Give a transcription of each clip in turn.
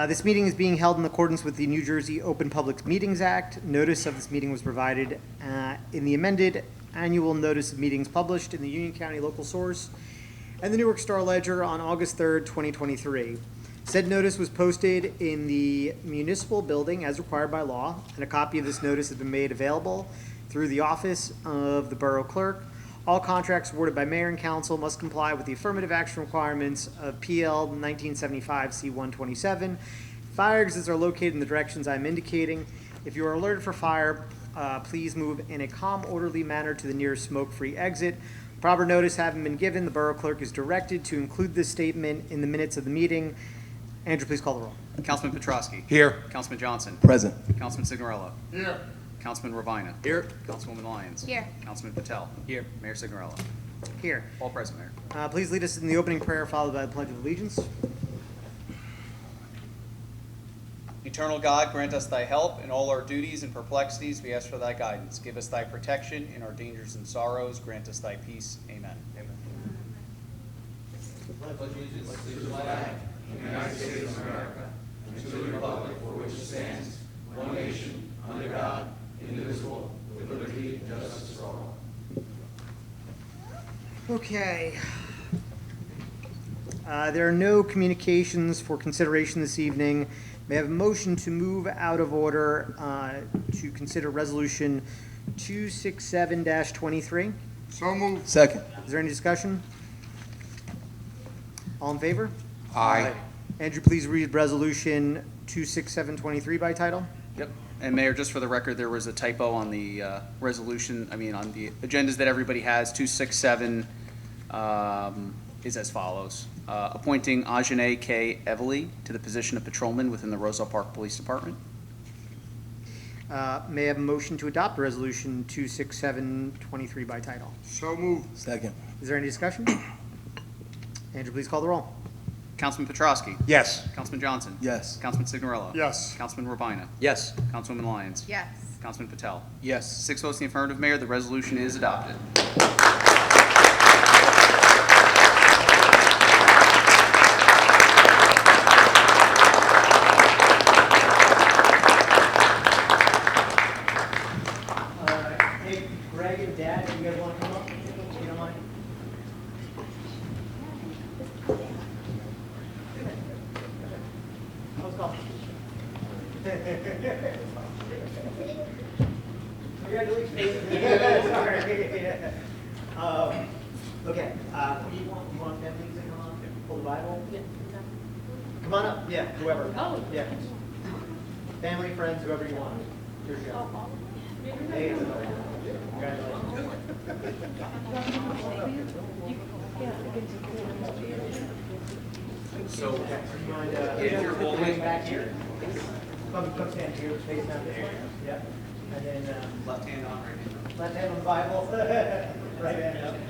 This meeting is being held in accordance with the New Jersey Open Public Meetings Act. Notice of this meeting was provided in the amended annual notice of meetings published in the Union County Local Source and the Newark Star Ledger on August 3rd, 2023. Said notice was posted in the municipal building as required by law, and a copy of this notice has been made available through the office of the Borough Clerk. All contracts awarded by mayor and council must comply with the affirmative action requirements of PL 1975 C127. Fire exits are located in the directions I'm indicating. If you are alerted for fire, please move in a calm, orderly manner to the nearest smoke-free exit. Proper notice having been given, the Borough Clerk is directed to include this statement in the minutes of the meeting. Andrew, please call the roll. Councilman Petrosky. Here. Councilman Johnson. Present. Councilman Signorello. Here. Councilman Ravina. Here. Councilwoman Lyons. Here. Councilman Patel. Here. Mayor Signorello. Here. All present, Mayor. Please lead us in the opening prayer, followed by the Pledge of Allegiance. Eternal God, grant us thy help in all our duties and perplexities. We ask for thy guidance. Give us thy protection in our dangers and sorrows. Grant us thy peace. Amen. Amen. United States of America, and to the republic for which it stands, one nation, under God, indivisible, with liberty and justice for all. Okay. There are no communications for consideration this evening. May I have a motion to move out of order to consider Resolution 267-23? So moved. Second. Is there any discussion? All in favor? Aye. Andrew, please read Resolution 267-23 by title. Yep. And Mayor, just for the record, there was a typo on the resolution, on the agendas that everybody has. 267 is as follows. Appointing Ajane K. Evely to the position of patrolman within the Roselle Park Police Department. May I have a motion to adopt Resolution 267-23 by title? So moved. Second. Is there any discussion? Andrew, please call the roll. Councilman Petrosky. Yes. Councilman Johnson. Yes. Councilman Signorello. Yes. Councilman Ravina. Yes. Councilwoman Lyons. Yes. Councilman Patel. Yes. 6 votes in the affirmative, Mayor. The resolution is adopted. Hey, Greg and Dad, do you guys want to come up? If you don't mind. Let's go. Congratulations. Sorry. Okay, what do you want? You want families to come up? Hold the Bible? Yeah. Come on up, yeah, whoever. Oh. Yeah. Family, friends, whoever you want. Here's your go. Hey, congratulations. So, Do you mind, if you're holding back here, come stand here, face down there. Yep. And then, left hand on, right hand. left hand on the Bible, right hand up. Is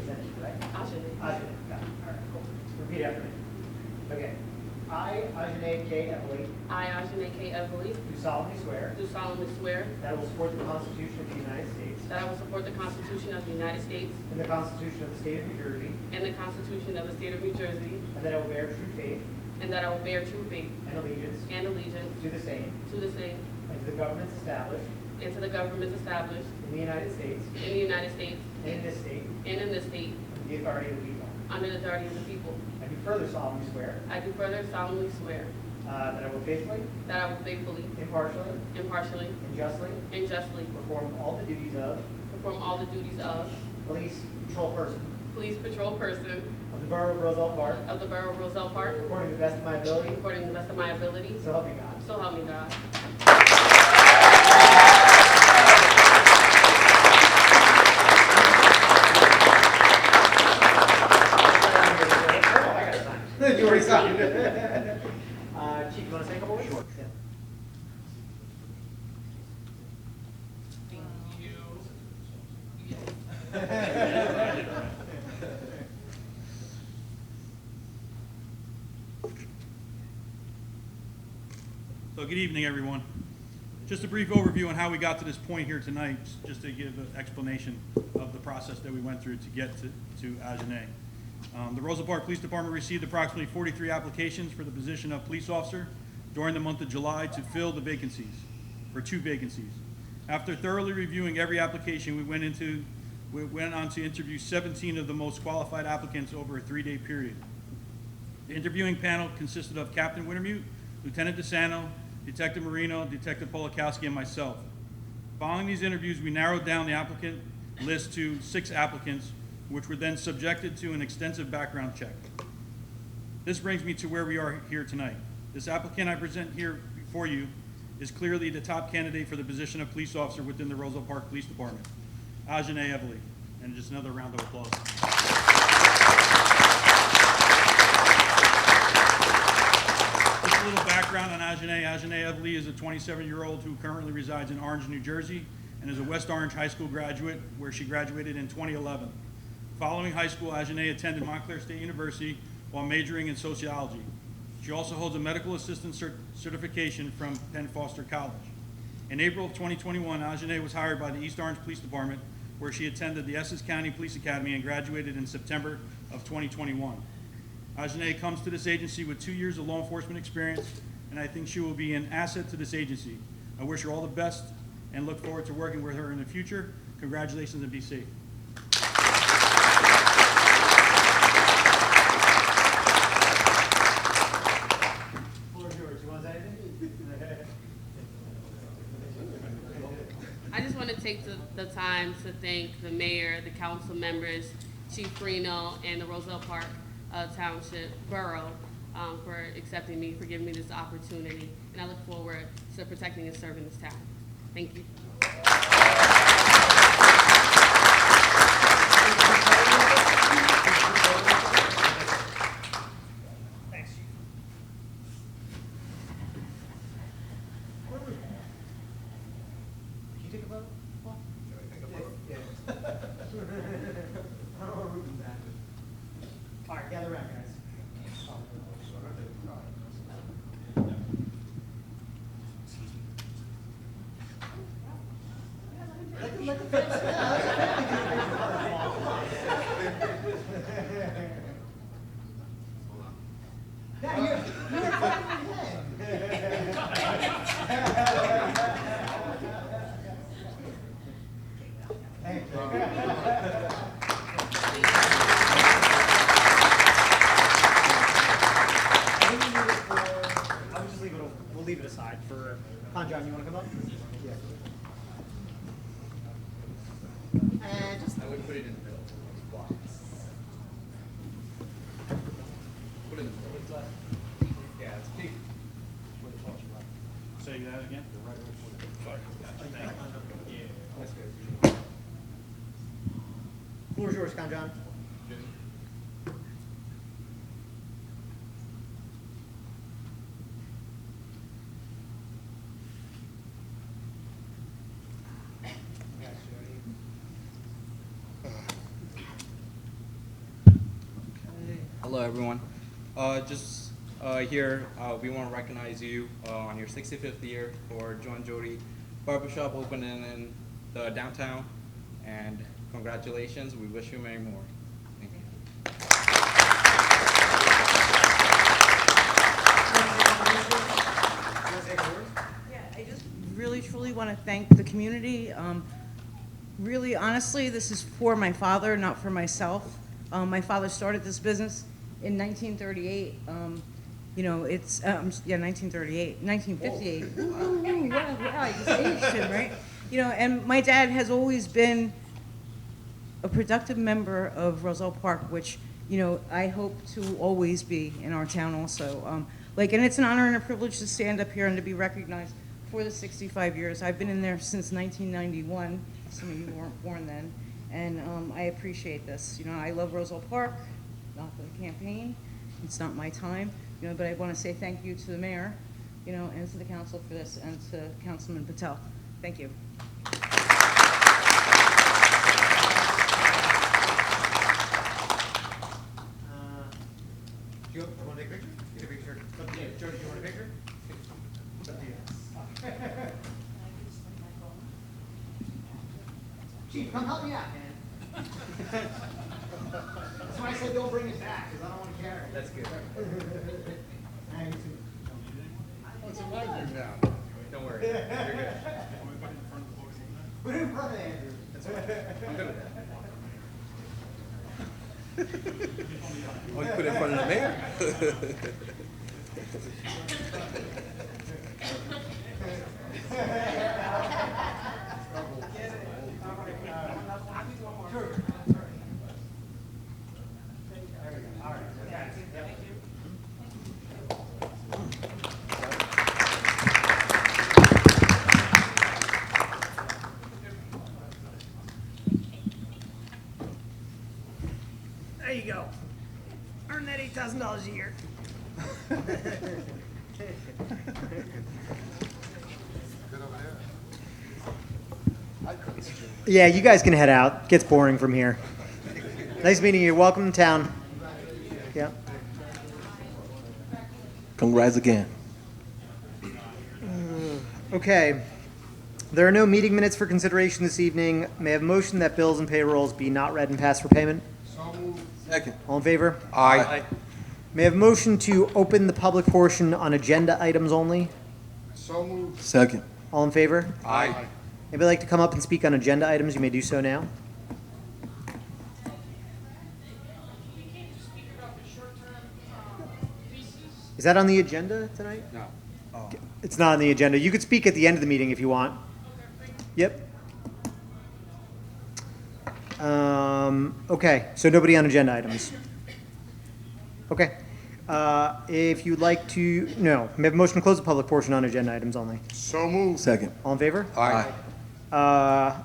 that you, right? Ajane, got it. All right, cool. Repeat after me. Okay. I, Ajane K. Evely, I, Ajane K. Evely, do solemnly swear do solemnly swear that I will support the Constitution of the United States that I will support the Constitution of the United States and the Constitution of the State of New Jersey, and the Constitution of the State of New Jersey, and that I will bear true faith and that I will bear true faith and allegiance and allegiance to the same to the same and to the governments established and to the governments established in the United States in the United States and in this state and in this state under the authority of the people. under the authority of the people. I do further solemnly swear I do further solemnly swear that I will faithfully, that I will faithfully, impartially, impartially, and justly and justly perform all the duties of perform all the duties of police patrol person police patrol person of the Borough of Roselle Park of the Borough of Roselle Park according to the best of my ability, according to the best of my ability. so help me God. So help me God. You already signed. Chief, you want to say a couple words? Sure. So good evening, everyone. Just a brief overview on how we got to this point here tonight, just to give an explanation of the process that we went through to get to Agenais. The Roselle Park Police Department received approximately 43 applications for the position of police officer during the month of July to fill the vacancies, for 2 vacancies. After thoroughly reviewing every application, we went on to interview 17 of the most qualified applicants over a 3-day period. The interviewing panel consisted of Captain Wintermute, Lieutenant DeSanto, Detective Marino, Detective Polakowski, and myself. Following these interviews, we narrowed down the applicant list to 6 applicants, which were then subjected to an extensive background check. This brings me to where we are here tonight. This applicant I present here before you is clearly the top candidate for the position of police officer within the Roselle Park Police Department, Agenais Evely. And just another round of applause. Just a little background on Agenais. Agenais Evely is a 27-year-old who currently resides in Orange, New Jersey, and is a West Orange High School graduate, where she graduated in 2011. Following high school, Agenais attended Montclair State University while majoring in sociology. She also holds a medical assistant certification from Penn Foster College. In April of 2021, Agenais was hired by the East Orange Police Department, where she attended the Essex County Police Academy and graduated in September of 2021. Agenais comes to this agency with 2 years of law enforcement experience, and I think she will be an asset to this agency. I wish her all the best and look forward to working with her in the future. Congratulations and be safe. Floor is yours. You want to say anything? I just want to take the time to thank the mayor, the council members, Chief Reno, and the Roselle Park Township Borough for accepting me, for giving me this opportunity. And I look forward to protecting and serving this town. Thank you. Thanks, Chief. Can you take a photo? Paul? Yeah. I don't want to root in that. All right, gather around, guys. We'll leave it aside for John. You want to come up? Yeah. And just I would put it in the middle. Put it in the middle. Yeah, it's big. Say that again. That's good. floor is yours, John. Hello, everyone. Here, we want to recognize you on your 65th year for John Jody Barbershop opening in the downtown, and congratulations. We wish you many more. Thank you. Yeah, I just really truly want to thank the community. Really, honestly, this is for my father, not for myself. My father started this business in 1938. You know, it's, 1938, 1958. Ooh, wow, I just aged him, right? You know, and my dad has always been a productive member of Roselle Park, which, you know, I hope to always be in our town also. And it's an honor and a privilege to stand up here and to be recognized for the 65 years. I've been in there since 1991. Some of you weren't born then. And I appreciate this. You know, I love Roselle Park, not for the campaign. It's not my time. You know, but I want to say thank you to the mayor, you know, and to the council for this, and to Councilman Patel. Thank you. Do you want to take a picture? Get a picture. Jody, do you want a picture? It's up to you. Chief, come help me out, man. That's why I said don't bring it back, because I don't want to carry it. That's good. Thanks. Don't worry, you're good. Put it in front of Andrew. I'm good with that. Oh, you put it in front of the mayor? There you go. Earn that $8,000 a year. Yeah, you guys can head out. Gets boring from here. Nice meeting you. Welcome to town. Yeah. Congrats again. Okay. There are no meeting minutes for consideration this evening. May I have a motion that bills and payrolls be not read and passed for payment? Second. All in favor? Aye. May I have a motion to open the public portion on agenda items only? Second. All in favor? Aye. Anybody like to come up and speak on agenda items, you may do so now. Is that on the agenda tonight? No. It's not on the agenda. You could speak at the end of the meeting if you want. Yep. Okay, so nobody on agenda items. Okay. If you'd like to, no, may I have a motion to close the public portion on agenda items only? Second. All in favor? Aye.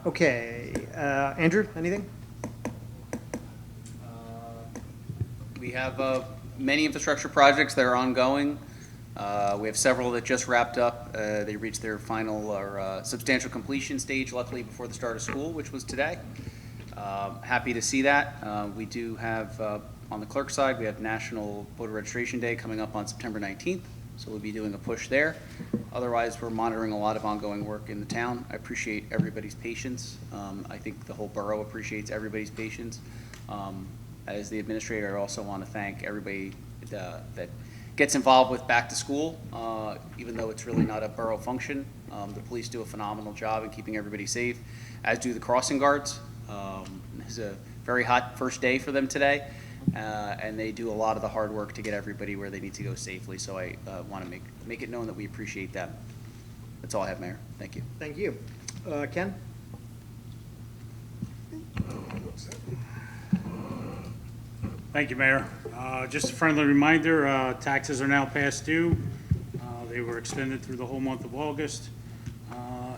Okay, Andrew, anything? We have many infrastructure projects that are ongoing. We have several that just wrapped up. They reached their final or substantial completion stage, luckily before the start of school, which was today. Happy to see that. We do have, on the clerk side, we have National Voter Registration Day coming up on September 19th, so we'll be doing a push there. Otherwise, we're monitoring a lot of ongoing work in the town. I appreciate everybody's patience. I think the whole borough appreciates everybody's patience. As the administrator, I also want to thank everybody that gets involved with back to school, even though it's really not a borough function. The police do a phenomenal job in keeping everybody safe, as do the crossing guards. It's a very hot first day for them today, and they do a lot of the hard work to get everybody where they need to go safely. So I want to make it known that we appreciate them. That's all I have, Mayor. Thank you. Thank you. Ken? Thank you, Mayor. Just a friendly reminder, taxes are now past due. They were extended through the whole month of August.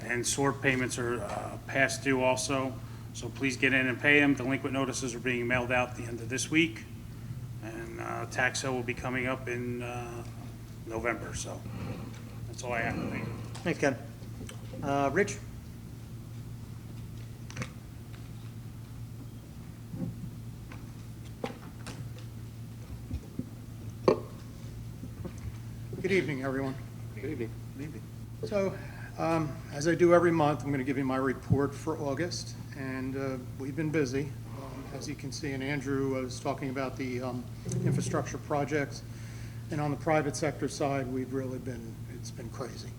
And SORP payments are past due also. So please get in and pay them. Delinquent notices are being mailed out at the end of this week. And tax sale will be coming up in November. So that's all I have. Thank you. Thanks, Ken. Rich? Good evening, everyone. Good evening. Good evening. So, as I do every month, I'm going to give you my report for August, and we've been busy. As you can see, and Andrew was talking about the infrastructure projects, and on the private sector side, we've really been, it's been crazy.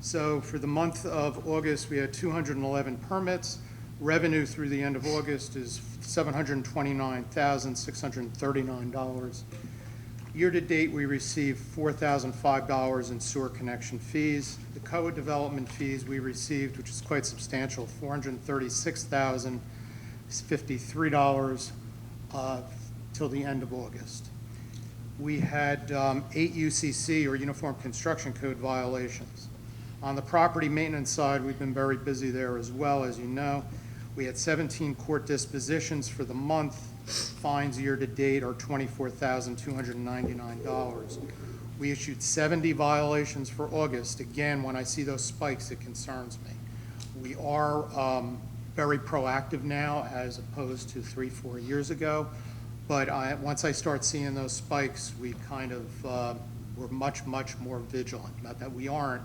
So for the month of August, we had 211 permits. Revenue through the end of August is $729,639. Year-to-date, we received $4,005 in sewer connection fees. The COA development fees we received, which is quite substantial, $436,053 till the end of August. We had 8 UCC, or Uniform Construction Code, violations. On the property maintenance side, we've been very busy there as well, as you know. We had 17 court dispositions for the month. Fines year-to-date are $24,299. We issued 70 violations for August. Again, when I see those spikes, it concerns me. We are very proactive now as opposed to 3-4 years ago. But once I start seeing those spikes, we kind of, we're much more vigilant. Not that we aren't,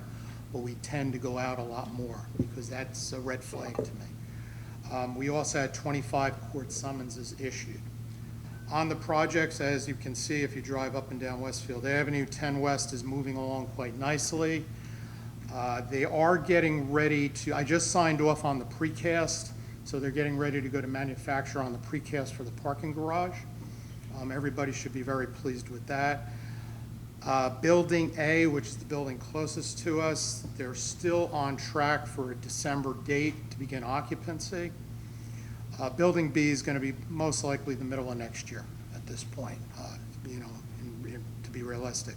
but we tend to go out a lot more because that's a red flag to me. We also had 25 court summonses issued. On the projects, as you can see, if you drive up and down Westfield Avenue, 10 West is moving along quite nicely. They are getting ready to, I just signed off on the precast, so they're getting ready to go to manufacture on the precast for the parking garage. Everybody should be very pleased with that. Building A, which is the building closest to us, they're still on track for a December date to begin occupancy. Building B is going to be most likely the middle of next year at this point, to be realistic.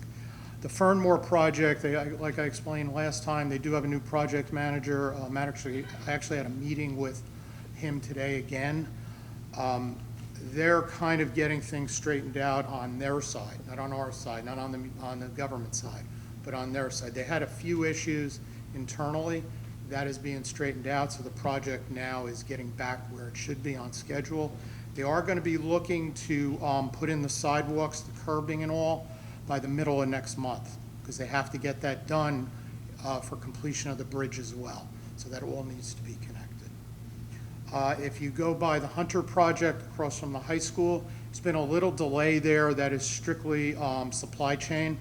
The Fernmore project, like I explained last time, they do have a new project manager. I actually had a meeting with him today again. They're kind of getting things straightened out on their side, not on our side, not on the government side, but on their side. They had a few issues internally. That is being straightened out, so the project now is getting back where it should be on schedule. They are going to be looking to put in the sidewalks, the curbing and all, by the middle of next month, because they have to get that done for completion of the bridge as well. So that all needs to be connected. If you go by the Hunter project across from the high school, it's been a little delay there. That is strictly supply chain.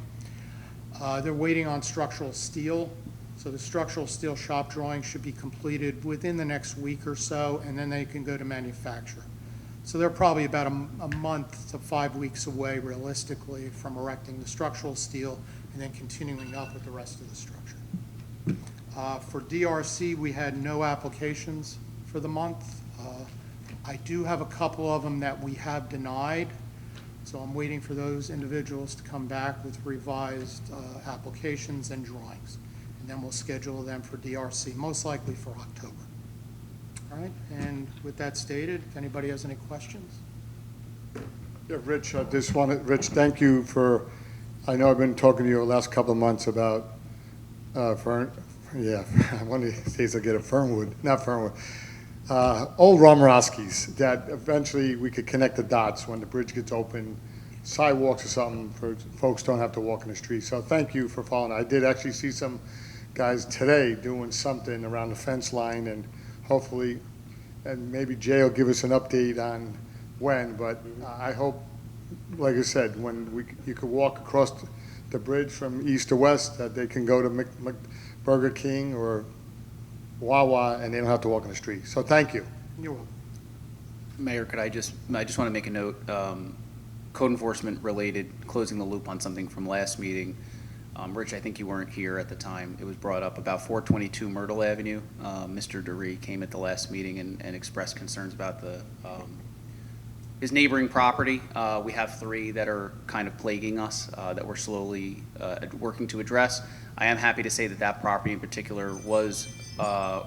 They're waiting on structural steel. So the structural steel shop drawing should be completed within the next week or so, and then they can go to manufacture. So they're probably about a month to 5 weeks away, realistically, from erecting the structural steel and then continuing up with the rest of the structure. For DRC, we had no applications for the month. I do have a couple of them that we have denied, so I'm waiting for those individuals to come back with revised applications and drawings. And then we'll schedule them for DRC, most likely for October. All right, and with that stated, if anybody has any questions? Yeah, Rich, Rich, thank you for, I know I've been talking to you the last couple of months about one of these days I'll get a old Romorowski's, that eventually we could connect the dots when the bridge gets open, sidewalks or something, for folks don't have to walk in the street. So thank you for following. I did actually see some guys today doing something around the fence line, and hopefully, and maybe Jay will give us an update on when, but I hope, like I said, when you could walk across the bridge from east to west, that they can go to Burger King or Wawa and they don't have to walk in the street. So thank you. You're welcome. Mayor, I just want to make a note, code enforcement related, closing the loop on something from last meeting. Rich, I think you weren't here at the time. It was brought up about 422 Myrtle Avenue. Mr. DeRee came at the last meeting and expressed concerns about his neighboring property. We have 3 that are kind of plaguing us that we're slowly working to address. I am happy to say that property in particular was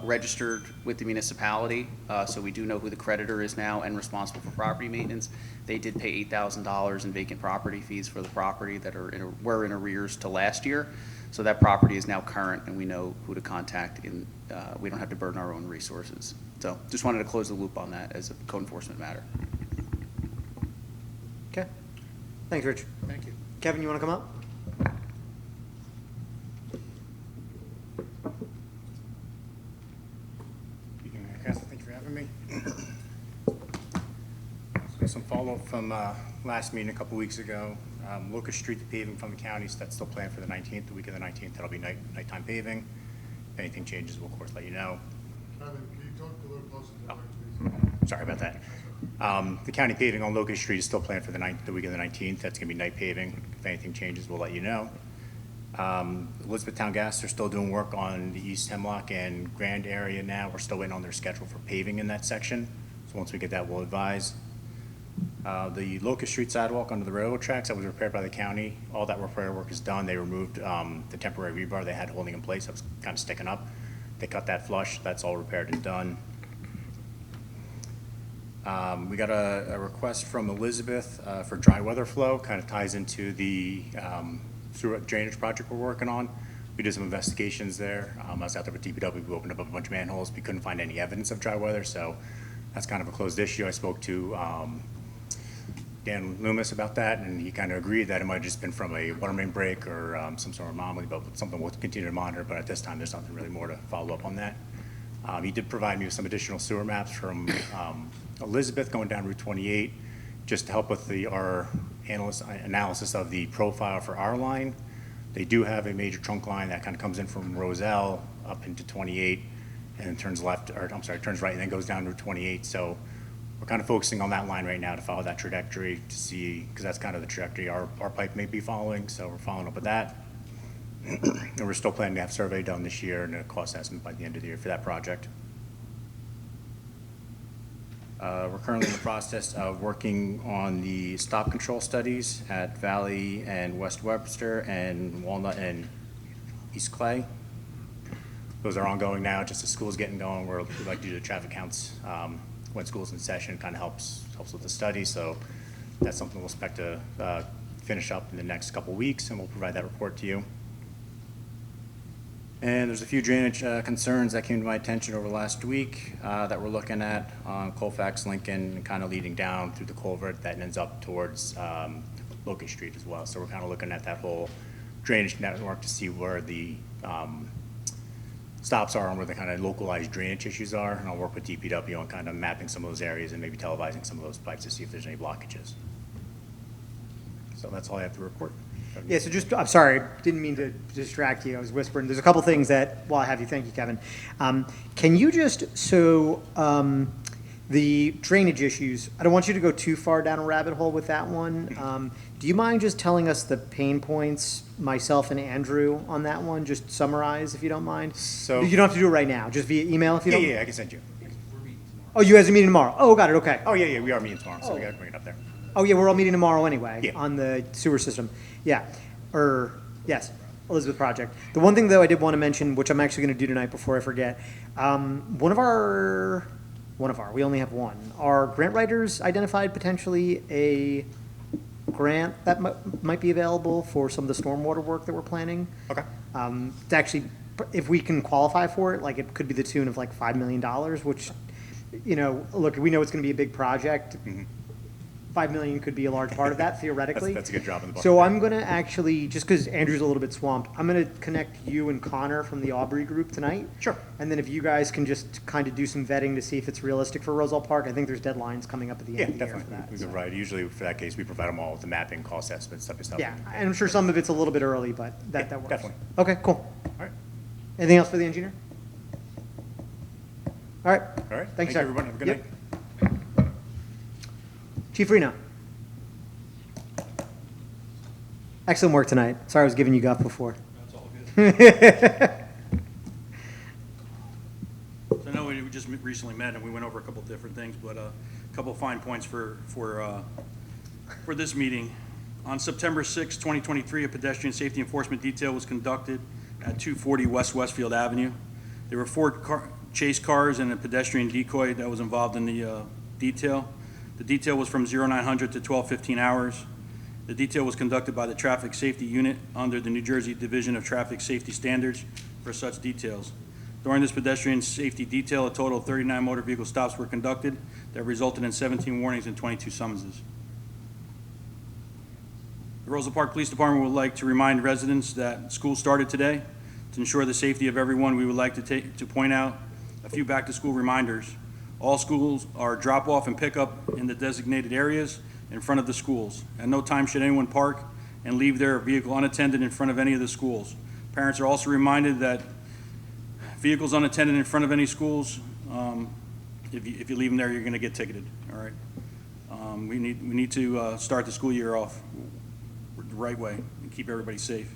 registered with the municipality, so we do know who the creditor is now and responsible for property maintenance. They did pay $8,000 in vacant property fees for the property that were in arrears to last year. So that property is now current, and we know who to contact, and we don't have to burden our own resources. So just wanted to close the loop on that as a code enforcement matter. Okay. Thanks, Rich. Thank you. Kevin, you want to come up? Thank you for having me. So some follow-up from last meeting a couple weeks ago. Locust Street, the paving from the county, so that's still planned for the 19th, the week of the 19th. That'll be nighttime paving. If anything changes, we'll of course let you know. Kevin, can you talk a little closer to the mic, please? Sorry about that. The county paving on Locust Street is still planned for the week of the 19th. That's going to be night paving. If anything changes, we'll let you know. Elizabethtown Gas, they're still doing work on the East Hemlock and Grand area now. We're still waiting on their schedule for paving in that section. So once we get that, we'll advise. The Locust Street sidewalk under the railroad tracks that was repaired by the county, all that repair work is done. They removed the temporary rebar they had holding in place that was kind of sticking up. They cut that flush. That's all repaired and done. We got a request from Elizabeth for dry weather flow, kind of ties into the sewer drainage project we're working on. We did some investigations there. I was out there with DPW. We opened up a bunch of manholes. We couldn't find any evidence of dry weather, so that's kind of a closed issue. I spoke to Dan Loomis about that, and he kind of agreed that it might have just been from a water main break or some sort of anomaly, but something we'll continue to monitor, but at this time, there's nothing really more to follow up on that. He did provide me with some additional sewer maps from Elizabeth going down Route 28, just to help with our analysis of the profile for our line. They do have a major trunk line that kind of comes in from Roselle up into 28 and turns left, or I'm sorry, turns right and then goes down Route 28. So we're kind of focusing on that line right now to follow that trajectory to see, because that's kind of the trajectory our pipe may be following. So we're following up with that. And we're still planning to have survey done this year and a cost estimate by the end of the year for that project. We're currently in the process of working on the stop control studies at Valley and West Webster and Walnut and East Clay. Those are ongoing now, just as school's getting going. We like to do the traffic counts when school's in session, kind of helps with the study. So that's something we'll expect to finish up in the next couple weeks, and we'll provide that report to you. And there's a few drainage concerns that came to my attention over the last week that we're looking at on Colfax, Lincoln, and kind of leading down through the culvert that ends up towards Locust Street as well. So we're kind of looking at that whole drainage network to see where the stops are and where the kind of localized drainage issues are. And I'll work with DPW on kind of mapping some of those areas and maybe televising some of those pipes to see if there's any blockages. So that's all I have to report. Yeah, so just, I'm sorry, didn't mean to distract you. I was whispering. There's a couple things that, while I have you, thank you, Kevin. Can you just, the drainage issues, I don't want you to go too far down a rabbit hole with that one. Do you mind just telling us the pain points, myself and Andrew, on that one? Just summarize, if you don't mind. So You don't have to do it right now, just via email if you don't. Yeah, I can send you. Oh, you guys are meeting tomorrow? Oh, got it, okay. Oh, yeah, we are meeting tomorrow, so we got to bring it up there. Oh, yeah, we're all meeting tomorrow anyway. Yeah. On the sewer system. Yeah, yes, Elizabeth project. The one thing, though, I did want to mention, which I'm actually going to do tonight before I forget, one of our, we only have one. Our grant writers identified potentially a grant that might be available for some of the stormwater work that we're planning. Okay. To actually, if we can qualify for it, like it could be the tune of like $5 million, which, you know, look, we know it's going to be a big project. Mm-hmm. 5 million could be a large part of that theoretically. That's a good drop in the bucket. So I'm going to actually, just because Andrew's a little bit swamped, I'm going to connect you and Connor from the Aubrey group tonight. Sure. And then if you guys can just kind of do some vetting to see if it's realistic for Roselle Park. I think there's deadlines coming up at the Yeah, end of the year for definitely. that. We so. could provide, usually for that case, we provide them all with the mapping, cost estimates, type of stuff. Yeah, and I'm sure some of it's a little bit early, but that Yeah, works. definitely. Okay, cool. All right. Anything else for the engineer? All right. All right. Thanks, Thank sir. you, everyone. Have a good Yep. night. Chief Reno. Excellent work tonight. Sorry I was giving you guff before. That's all good. So I know we just recently met and we went over a couple different things, but a couple fine points for this meeting. On September 6, 2023, a pedestrian safety enforcement detail was conducted at 240 West Westfield Avenue. There were 4 chase cars and a pedestrian decoy that was involved in the detail. The detail was from 0900 to 12:15 hours. The detail was conducted by the Traffic Safety Unit under the New Jersey Division of Traffic Safety Standards for such details. During this pedestrian safety detail, a total of 39 motor vehicle stops were conducted that resulted in 17 warnings and 22 summonses. The Roselle Park Police Department would like to remind residents that school started today. To ensure the safety of everyone, we would like to point out a few back-to-school reminders. All schools are drop-off and pick-up in the designated areas in front of the schools. At no time should anyone park and leave their vehicle unattended in front of any of the schools. Parents are also reminded that vehicles unattended in front of any schools, if you leave them there, you're going to get ticketed. All right. We need to start the school year off the right way and keep everybody safe.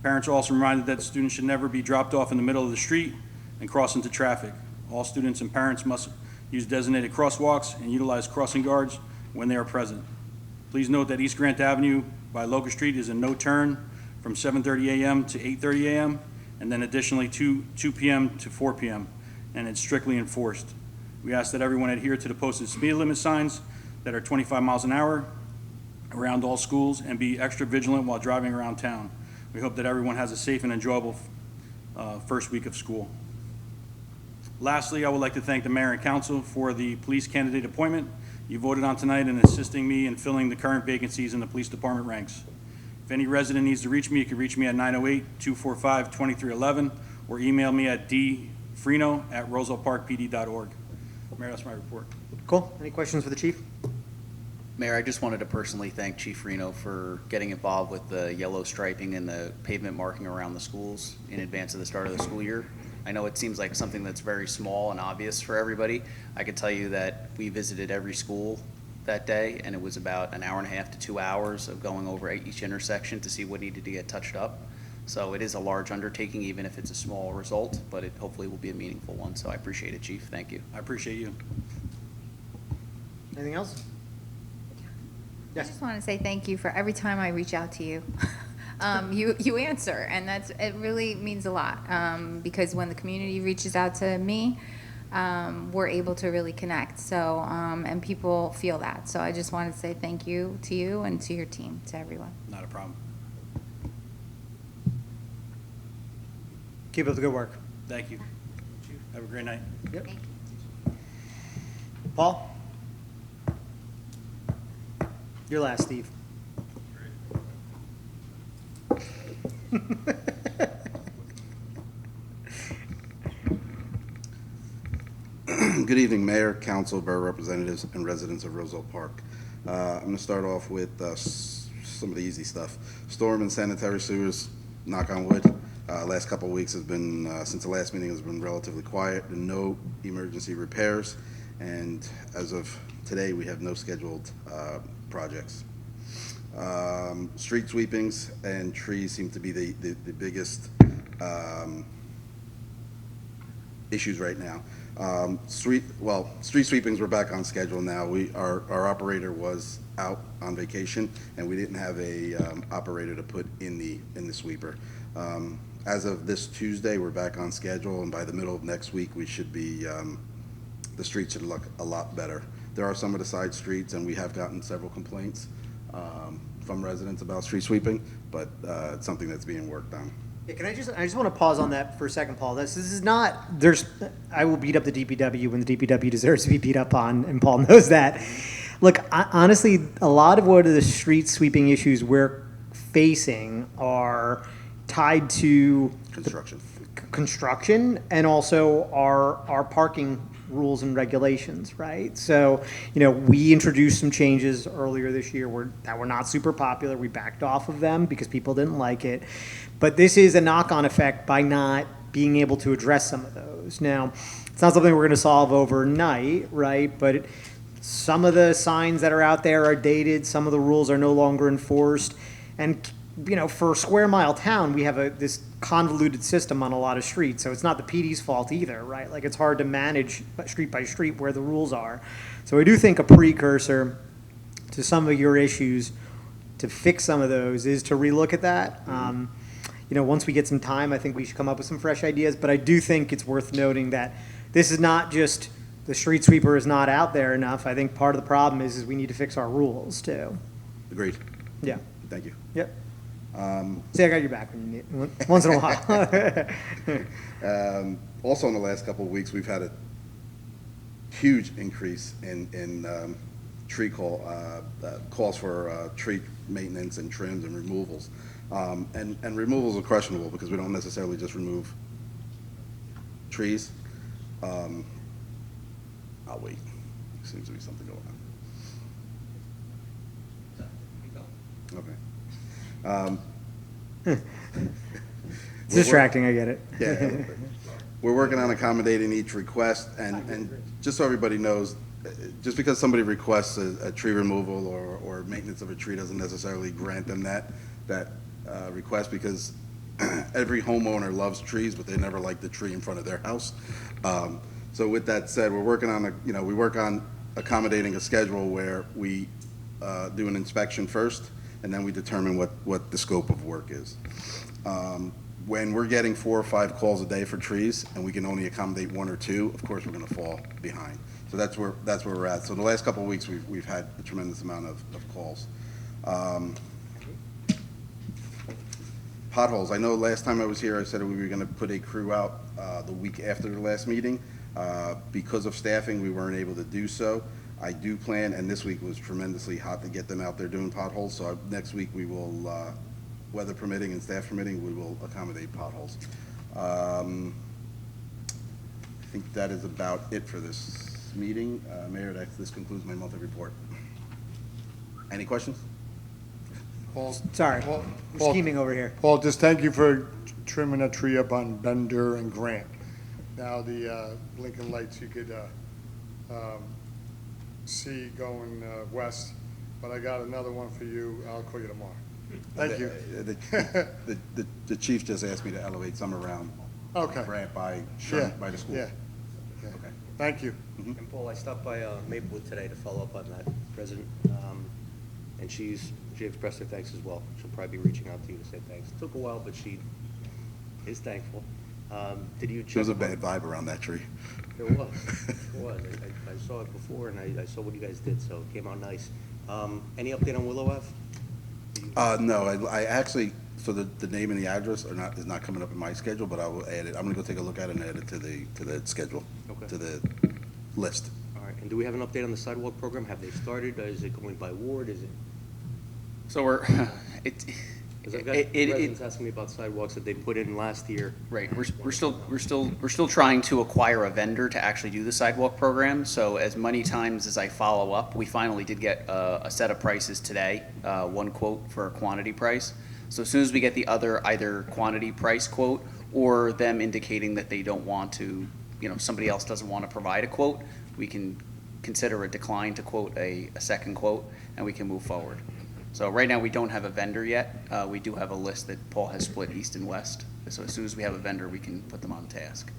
Parents are also reminded that students should never be dropped off in the middle of the street and cross into traffic. All students and parents must use designated crosswalks and utilize crossing guards when they are present. Please note that East Grant Avenue by Locust Street is a no turn from 7:30 a.m. to 8:30 a.m. and then additionally 2 p.m. to 4 p.m. and it's strictly enforced. We ask that everyone adhere to the posted speed limit signs that are 25 miles an hour around all schools and be extra vigilant while driving around town. We hope that everyone has a safe and enjoyable first week of school. Lastly, I would like to thank the mayor and council for the police candidate appointment you voted on tonight in assisting me in filling the current vacancies in the police department ranks. If any resident needs to reach me, you can reach me at 908-245-2311 or email me at dfreno@roselleparkpd.org. Mayor, that's my report. Cool. Any questions for the chief? Mayor, I just wanted to personally thank Chief Reno for getting involved with the yellow striping and the pavement marking around the schools in advance of the start of the school year. I know it seems like something that's very small and obvious for everybody. I can tell you that we visited every school that day, and it was about an hour and a half to 2 hours of going over each intersection to see what needed to get touched up. So it is a large undertaking, even if it's a small result, but it hopefully will be a meaningful one. So I appreciate it, Chief. Thank you. I appreciate you. Anything else? I just want to say thank you for every time I reach out to you. You answer, and it really means a lot, because when the community reaches out to me, we're able to really connect. So, and people feel that. So I just wanted to say thank you to you and to your team, to everyone. Not a problem. Keep up the good work. Thank you. Have a great night. Yep. Thank you. Paul? You're last, Steve. Good evening, Mayor, Council, Borough Representatives, and residents of Roselle Park. I'm going to start off with some of the easy stuff. Storm and sanitary sewers, knock on wood. Last couple of weeks has been, since the last meeting, has been relatively quiet and no emergency repairs. And as of today, we have no scheduled projects. Street sweepings and trees seem to be the biggest issues right now. Street sweepings, we're back on schedule now. Our operator was out on vacation, and we didn't have a operator to put in the sweeper. As of this Tuesday, we're back on schedule, and by the middle of next week, we should be, the streets should look a lot better. There are some of the side streets, and we have gotten several complaints from residents about street sweeping, but it's something that's being worked on. Yeah, I just want to pause on that for a second, Paul. This is not, I will beat up the DPW when the DPW deserves to be beat up on, and Paul knows that. Look, honestly, a lot of what are the street sweeping issues we're facing are tied to construction and also our parking rules and regulations, right? So, we introduced some changes earlier this year that were not super popular. We backed off of them because people didn't like it. But this is a knock-on effect by not being able to address some of those. Now, it's not something we're going to solve overnight, right? But some of the signs that are out there are dated. Some of the rules are no longer enforced. And for a square mile town, we have this convoluted system on a lot of streets. So it's not the PD's fault either, right? Like, it's hard to manage street by street where the rules are. So I do think a precursor to some of your issues to fix some of those is to relook at that. Once we get some time, I think we should come up with some fresh ideas. But I do think it's worth noting that this is not just the street sweeper is not out there enough. I think part of the problem is we need to fix our rules too. Agreed. Yeah. Thank you. Yep. See, I got your back when you need, once in a while. Also, in the last couple of weeks, we've had a huge increase in tree calls for tree maintenance and trims and removals. And removals are questionable because we don't necessarily just remove trees. I'll wait. There seems to be something going on. Okay. It's distracting, I get it. Yeah. We're working on accommodating each request, and just so everybody knows, just because somebody requests a tree removal or maintenance of a tree doesn't necessarily grant them that request, because every homeowner loves trees, but they never like the tree in front of their house. So with that said, we're working on we work on accommodating a schedule where we do an inspection first, and then we determine what the scope of work is. When we're getting 4 or 5 calls a day for trees, and we can only accommodate 1 or 2, of course, we're going to fall behind. So that's where we're at. So the last couple of weeks, we've had a tremendous amount of calls. Potholes. I know last time I was here, I said we were going to put a crew out the week after the last meeting. Because of staffing, we weren't able to do so. I do plan, and this week was tremendously hot to get them out there doing potholes, so next week we will, weather permitting and staff permitting, we will accommodate potholes. I think that is about it for this meeting. Mayor, this concludes my monthly report. Any questions? Paul, Sorry, Paul- we're scheming over here. Paul, just thank you for trimming a tree up on Bender and Grant. Now the blinking lights you could see going west, but I got another one for you. I'll call you tomorrow. Thank you. The chief just asked me to elevate some around Okay. Grant by Yeah, by the school. yeah. Okay. Thank you. And Paul, I stopped by Maplewood today to follow up on that resident, and she expressed her thanks as well. She'll probably be reaching out to you to say thanks. It took a while, but she is thankful. Did you check? There was a bad vibe around that tree. There was. There was. I saw it before, and I saw what you guys did, so it came out nice. Any update on Willow Ave? No, I actually, so the name and the address is not coming up in my schedule, but I will add it. I'm gonna go take a look at it and add it to the schedule. Okay. To the list. All right, and do we have an update on the sidewalk program? Have they started? Is it going by ward? Is it? So we're, Because I've got residents asking me about sidewalks that they put in last year. right, we're still trying to acquire a vendor to actually do the sidewalk program. So as many times as I follow up, we finally did get a set of prices today, one quote for a quantity price. So as soon as we get the other, either quantity price quote or them indicating that they don't want to, somebody else doesn't want to provide a quote, we can consider a decline to quote a second quote, and we can move forward. So right now, we don't have a vendor yet. We do have a list that Paul has split east and west. So as soon as we have a vendor, we can put them on task.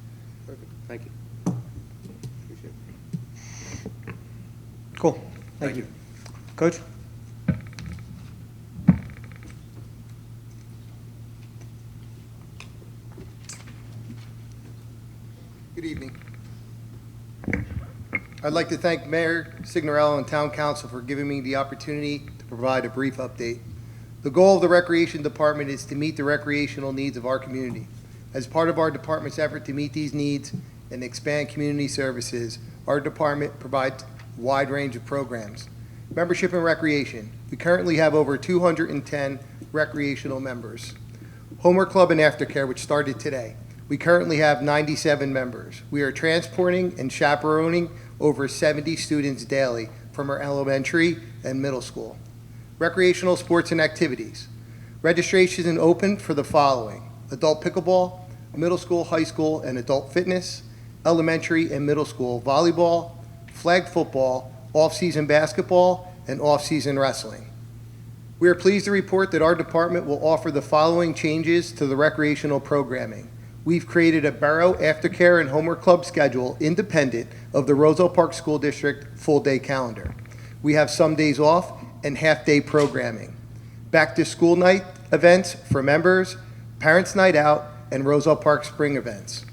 Perfect, thank you. Appreciate it. Cool, thank you. Coach? Good evening. I'd like to thank Mayor Signorello and Town Council for giving me the opportunity to provide a brief update. The goal of the Recreation Department is to meet the recreational needs of our community. As part of our department's effort to meet these needs and expand community services, our department provides a wide range of programs. Membership and recreation. We currently have over 210 recreational members. Homework Club and Aftercare, which started today. We currently have 97 members. We are transporting and chaperoning over 70 students daily from our elementary and middle school. Recreational sports and activities. Registration is open for the following: adult pickleball, middle school, high school, and adult fitness, elementary and middle school volleyball, flag football, off-season basketball, and off-season wrestling. We are pleased to report that our department will offer the following changes to the recreational programming. We've created a borough aftercare and homework club schedule independent of the Roselle Park School District full-day calendar. We have some days off and half-day programming. Back-to-school night events for members, Parents' Night Out, and Roselle Park Spring events.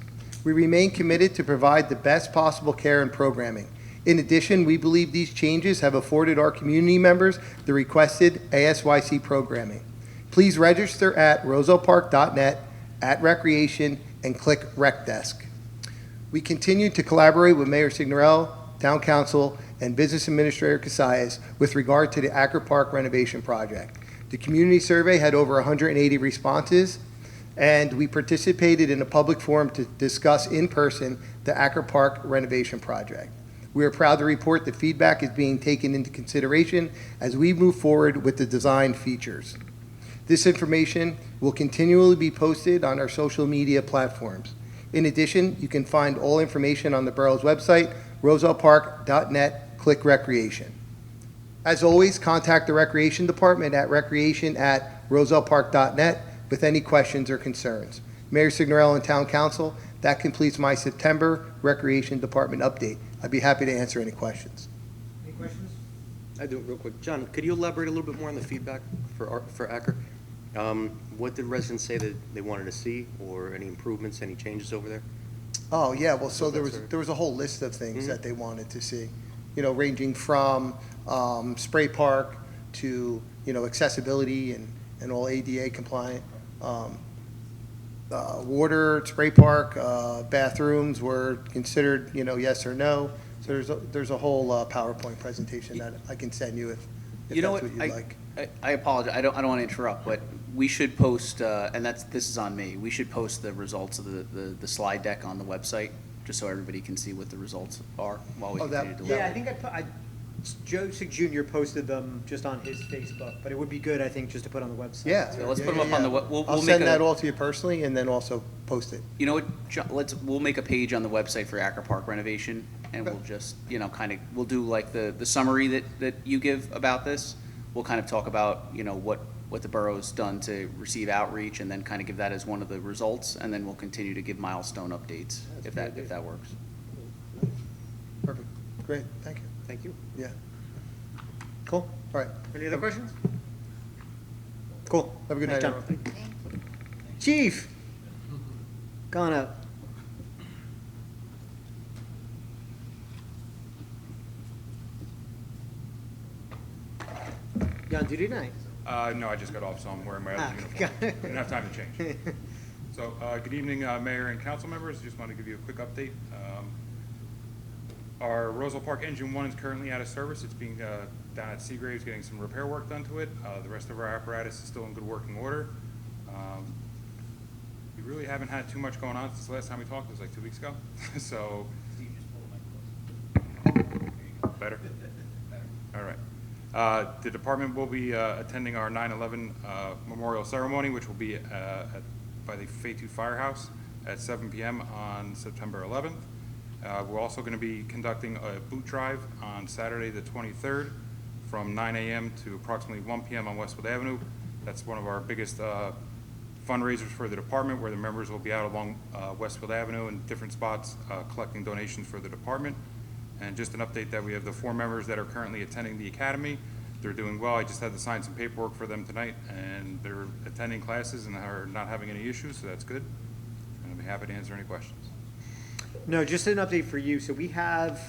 We remain committed to provide the best possible care and programming. In addition, we believe these changes have afforded our community members the requested ASYC programming. Please register at rosellepark.net @recreation and click Rec Desk. We continue to collaborate with Mayor Signorello, Town Council, and Business Administrator Casillas with regard to the Acker Park renovation project. The community survey had over 180 responses, and we participated in a public forum to discuss in person the Acker Park renovation project. We are proud to report that feedback is being taken into consideration as we move forward with the design features. This information will continually be posted on our social media platforms. In addition, you can find all information on the borough's website, rosellepark.net, click Recreation. As always, contact the Recreation Department at recreation@rosellepark.net with any questions or concerns. Mayor Signorello and Town Council, that completes my September Recreation Department update. I'd be happy to answer any questions. Any questions? I do, real quick. John, could you elaborate a little bit more on the feedback for Acker? What did residents say that they wanted to see, or any improvements, any changes over there? Oh, yeah, well, so there That's was a whole list of things that they wanted to see, ranging from spray park to, accessibility and all ADA compliant. Water, spray park, bathrooms were considered, yes or no. So there's a whole PowerPoint presentation that I can send you if You know that's what, what you'd like. I apologize, I don't want to interrupt, but we should post, and this is on me, we should post the results of the slide deck on the website, just so everybody can see what the results are while we Oh, continue to. Yeah, I think Joe Jr. posted them just on his Facebook, but it would be good, I think, just to put on the website. Yeah. So let's yeah, put them yeah, up on the yeah. we'll I'll make send a- that all to you personally and then also post it. You know what, we'll make a page on the website for Acker Park renovation, and we'll just, kind of, we'll do like the summary that you give about this. We'll kind of talk about, what the borough's done to receive outreach, and then kind of give that as one of the results, and then we'll continue to give milestone updates, if that works. Perfect. Great, thank you. Thank you. Yeah. Cool. All right. Any other questions? Cool. Have a good Thanks, night, John. everyone. Chief, gone up. You on duty tonight? No, I just got off, so I'm wearing my Ah, other uniform. got it. Didn't have time to change. So, good evening, Mayor and council members. Just want to give you a quick update. Our Roselle Park Engine 1 is currently out of service. It's being down at Seagraves, getting some repair work done to it. The rest of our apparatus is still in good working order. We really haven't had too much going on since the last time we talked. It was like 2 weeks ago. So, better? All right. The department will be attending our 9/11 memorial ceremony, which will be by the Faytooth Firehouse at 7 p.m. on September 11th. We're also going to be conducting a boot drive on Saturday the 23rd from 9 a.m. to approximately 1 p.m. on Westwood Avenue. That's one of our biggest fundraisers for the department, where the members will be out along Westwood Avenue in different spots collecting donations for the department. And just an update that we have the 4 members that are currently attending the academy. They're doing well. I just had to sign some paperwork for them tonight, and they're attending classes and are not having any issues, so that's good. And I'll be happy to answer any questions. No, just an update for you. So we have,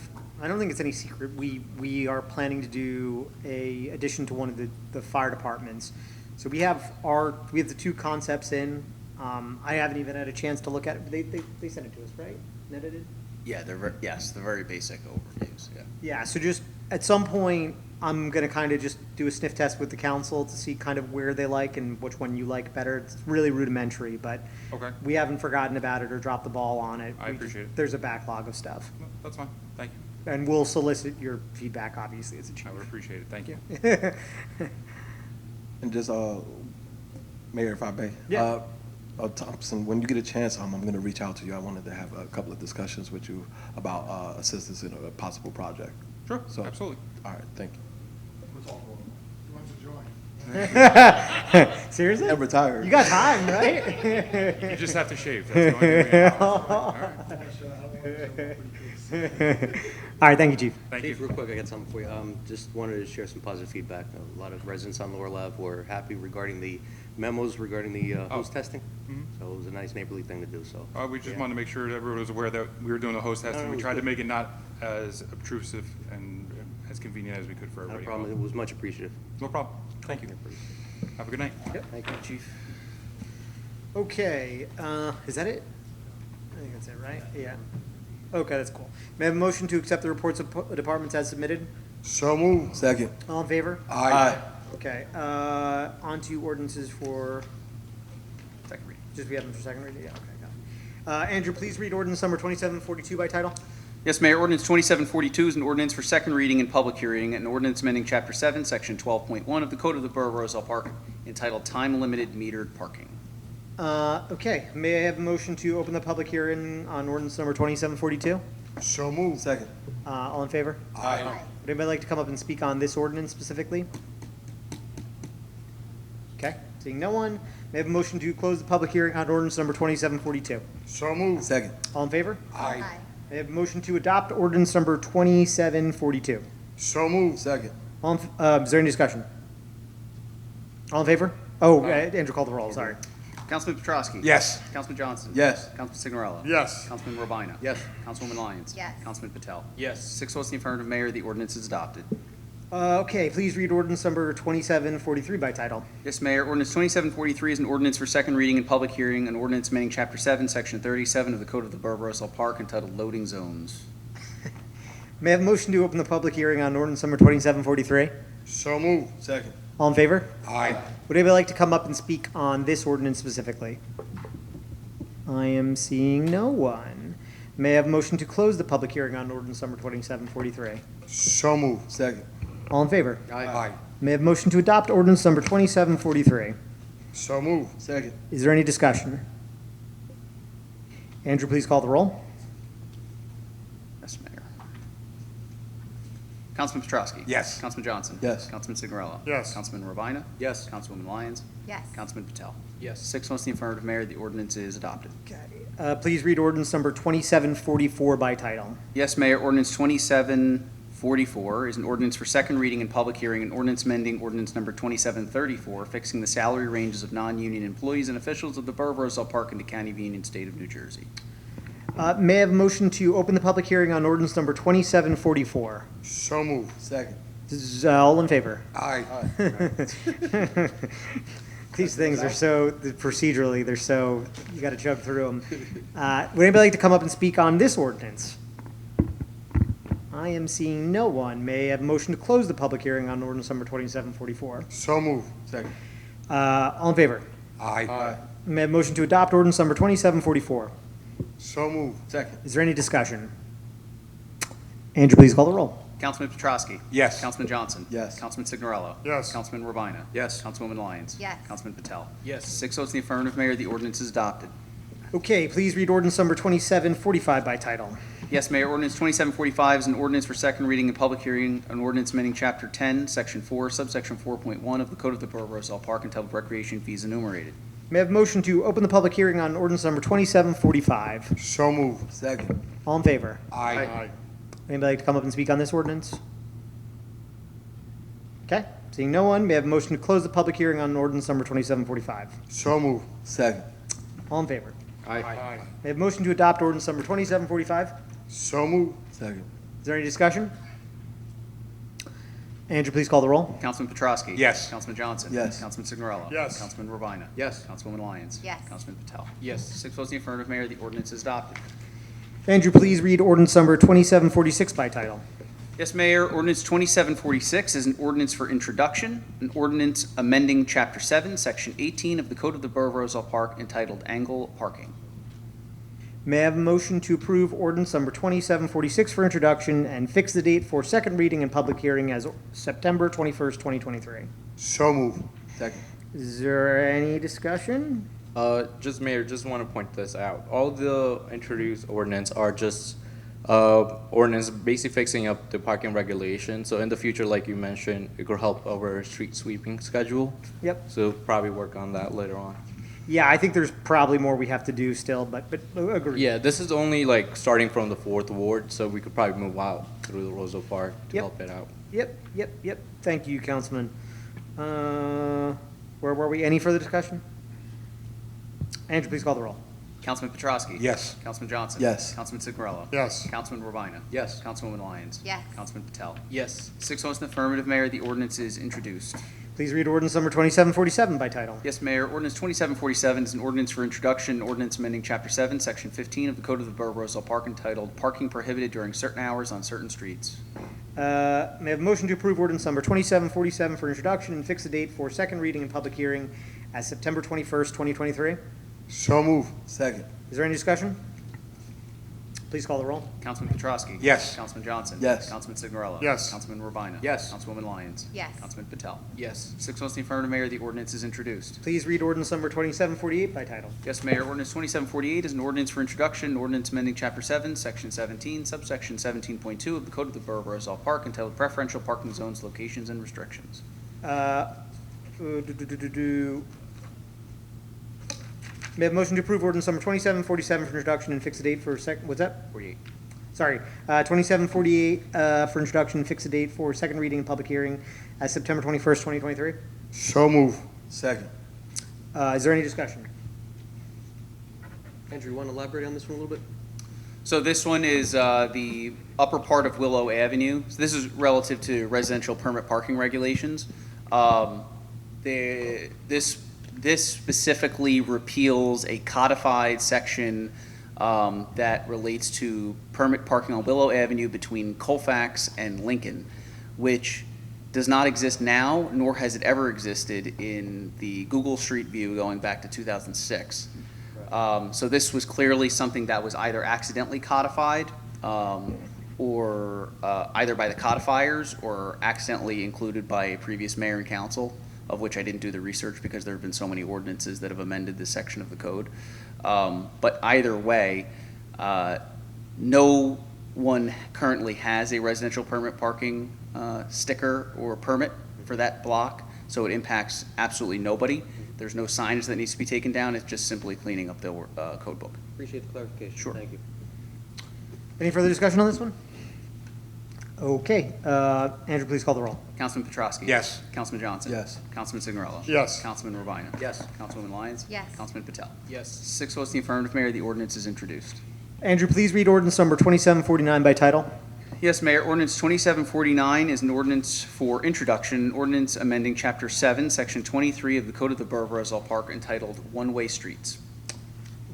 I don't think it's any secret, we are planning to do a addition to one of the fire departments. So we have the 2 concepts in. I haven't even had a chance to look at it. They sent it to us, right? Edited? Yeah, they're very basic overviews, yeah. Yeah, so just at some point, I'm gonna kind of just do a sniff test with the council to see kind of where they like and which one you like better. It's really rudimentary, but Okay. we haven't forgotten about it or dropped the ball on it. I appreciate it. There's a backlog of stuff. No, that's fine. Thank you. And we'll solicit your feedback, obviously, as a chief. I would appreciate it. Thank you. And just, Mayor, if I may. Yeah. Thompson, when you get a chance, I'm going to reach out to you. I wanted to have a couple of discussions with you about assistance in a possible project. Sure, So, absolutely. All right, thank you. Seriously? I'm retired. You got time, right? You just have to shave. That's the only thing we have. All right. All right, thank you, Chief. Thank Chief, you. real quick, I got something for you. Just wanted to share some positive feedback. A lot of residents on Lower Love were happy regarding the memos regarding the hose testing. So it was a nice neighborly thing to do, so. We just yeah. wanted to make sure that everyone was aware that we were doing the host testing. No, We it was tried to good. make it not as obtrusive and as convenient as we could for Not a everybody. problem. It was much appreciative. No problem. Thank you. Have a good night. Yep. Thank you. Chief. Okay, is that it? I think that's it, right? Yeah. Okay, that's cool. May I have a motion to accept the reports of departments as submitted? So moved. Second. All in favor? Aye. Okay, on to ordinances for, Second reading. just we have them for second reading? Yeah, okay, got it. Andrew, please read ordinance number 2742 by title. Yes, Mayor, ordinance 2742 is an ordinance for second reading and public hearing, an ordinance amending Chapter 7, Section 12.1 of the Code of the Borough of Roselle Park entitled Time-Limited Metered Parking. Okay, may I have a motion to open the public hearing on ordinance number 2742? So moved. Second. All in favor? Aye. Would anybody like to come up and speak on this ordinance specifically? Okay, seeing no one, may I have a motion to close the public hearing on ordinance number 2742? So moved. Second. All in favor? Aye. May I have a motion to adopt ordinance number 2742? So moved. Second. All in, is there any discussion? All in favor? Oh, Andrew, call the roll, sorry. Councilman Petrosky? Yes. Councilman Johnson? Yes. Councilman Signorella? Yes. Councilman Robina? Yes. Councilwoman Lyons? Yes. Councilman Patel? Yes. 6 votes in the affirmative, Mayor, the ordinance is adopted. Okay, please read ordinance number 2743 by title. Yes, Mayor, ordinance 2743 is an ordinance for second reading and public hearing, an ordinance amending Chapter 7, Section 37 of the Code of the Borough of Roselle Park entitled Loading Zones. May I have a motion to open the public hearing on ordinance number 2743? So move. Second. All in favor? Aye. Would anybody like to come up and speak on this ordinance specifically? I am seeing no one. May I have a motion to close the public hearing on ordinance number 2743? So move. Second. All in favor? Aye. May I have a motion to adopt ordinance number 2743? So move. Second. Is there any discussion? Andrew, please call the roll. Yes, Mayor. Councilman Petrowski. Yes. Councilman Johnson. Yes. Councilman Signorello. Yes. Councilman Ravina. Yes. Councilwoman Lyons. Yes. Councilman Patel. Yes. 6 votes in the affirmative, Mayor. The ordinance is adopted. Please read ordinance number 2744 by title. Yes, Mayor. Ordinance 2744 is an ordinance for second reading and public hearing, an ordinance amending ordinance number 2734, fixing the salary ranges of non-union employees and officials of the Borough of Roselle Park and the County of Union, State of New Jersey. May I have a motion to open the public hearing on ordinance number 2744? So move. Second. All in favor? Aye. These things are so, procedurally, they're so, you gotta chug through them. Would anybody like to come up and speak on this ordinance? I am seeing no one. May I have a motion to close the public hearing on ordinance number 2744? So move. Second. All in favor? Aye. May I have a motion to adopt ordinance number 2744? So move. Second. Is there any discussion? Andrew, please call the roll. Councilman Petrowski. Yes. Councilman Johnson. Yes. Councilman Signorello. Yes. Councilman Ravina. Yes. Councilwoman Lyons. Yes. Councilman Patel. Yes. 6 votes in the affirmative, Mayor. The ordinance is adopted. Okay, please read ordinance number 2745 by title. Yes, Mayor. Ordinance 2745 is an ordinance for second reading and public hearing, an ordinance amending Chapter 10, Section 4, Subsection 4.1 of the Code of the Borough of Roselle Park entitled Recreation Fees Enumerated. May I have a motion to open the public hearing on ordinance number 2745? So move. Second. All in favor? Aye. Anybody like to come up and speak on this ordinance? Okay, seeing no one, may I have a motion to close the public hearing on ordinance number 2745? So move. Second. All in favor? Aye. May I have a motion to adopt ordinance number 2745? So move. Second. Is there any discussion? Andrew, please call the roll. Councilman Petrowski. Yes. Councilman Johnson. Yes. Councilman Signorello. Yes. Councilman Ravina. Yes. Councilwoman Lyons. Yes. Councilman Patel. Yes. 6 votes in the affirmative, Mayor. The ordinance is adopted. Andrew, please read ordinance number 2746 by title. Yes, Mayor. Ordinance 2746 is an ordinance for introduction, an ordinance amending Chapter 7, Section 18 of the Code of the Borough of Roselle Park entitled Angle Parking. May I have a motion to approve ordinance number 2746 for introduction and fix the date for second reading and public hearing as September 21st, 2023? So move. Second. Is there any discussion? Just Mayor, just want to point this out. All the introduced ordinance are just ordinance basically fixing up the parking regulation. So in the future, like you mentioned, it could help our street sweeping schedule. Yep. So probably work on that later on. Yeah, I think there's probably more we have to do still, but agree. Yeah, this is only like starting from the 4th Ward, so we could probably move out through the Roselle Park to Yep. help it out. Yep. Thank you, Councilman. Where were we? Any further discussion? Andrew, please call the roll. Councilman Petrowski. Yes. Councilman Johnson. Yes. Councilman Signorello. Yes. Councilman Ravina. Yes. Councilwoman Lyons. Yes. Councilman Patel. Yes. 6 votes in the affirmative, Mayor. The ordinance is introduced. Please read ordinance number 2747 by title. Yes, Mayor. Ordinance 2747 is an ordinance for introduction, an ordinance amending Chapter 7, Section 15 of the Code of the Borough of Roselle Park entitled Parking Prohibited During Certain Hours on Certain Streets. May I have a motion to approve ordinance number 2747 for introduction and fix the date for second reading and public hearing as September 21st, 2023? So move. Second. Is there any discussion? Please call the roll. Councilman Petrowski. Yes. Councilman Johnson. Yes. Councilman Signorello. Yes. Councilman Ravina. Yes. Councilwoman Lyons. Yes. Councilman Patel. Yes. 6 votes in the affirmative, Mayor. The ordinance is introduced. Please read ordinance number 2748 by title. Yes, Mayor. Ordinance 2748 is an ordinance for introduction, an ordinance amending Chapter 7, Section 17, Subsection 17.2 of the Code of the Borough of Roselle Park entitled Preferential Parking Zones, Locations, and Restrictions. May I have a motion to approve ordinance number 2747 for introduction and fix the date for what's that? 48. Sorry, 2748 for introduction and fix the date for second reading and public hearing as September 21st, 2023? So move. Second. Is there any discussion? Andrew, you want to elaborate on this one a little bit? So this one is the upper part of Willow Avenue. So this is relative to residential permit parking regulations. This specifically repeals a codified section that relates to permit parking on Willow Avenue between Colfax and Lincoln, which does not exist now, nor has it ever existed in the Google Street View going back to 2006. So this was clearly something that was either accidentally codified, or either by the codifiers or accidentally included by a previous mayor and council, of which I didn't do the research because there have been so many ordinances that have amended this section of the code. But either way, no one currently has a residential permit parking sticker or permit for that block, so it impacts absolutely nobody. There's no signage that needs to be taken down. It's just simply cleaning up the code book. Appreciate the clarification. Sure. Thank you. Any further discussion on this one? Okay, Andrew, please call the roll. Councilman Petrosky. Yes. Councilman Johnson. Yes. Councilman Signorello. Yes. Councilman Ravina. Yes. Councilwoman Lyons. Yes. Councilman Patel. Yes. 6 votes in the affirmative, Mayor. The ordinance is introduced. Andrew, please read ordinance number 2749 by title. Yes, Mayor. Ordinance 2749 is an ordinance for introduction, ordinance amending Chapter 7, Section 23 of the Code of the Borough of Roselle Park entitled One-Way Streets.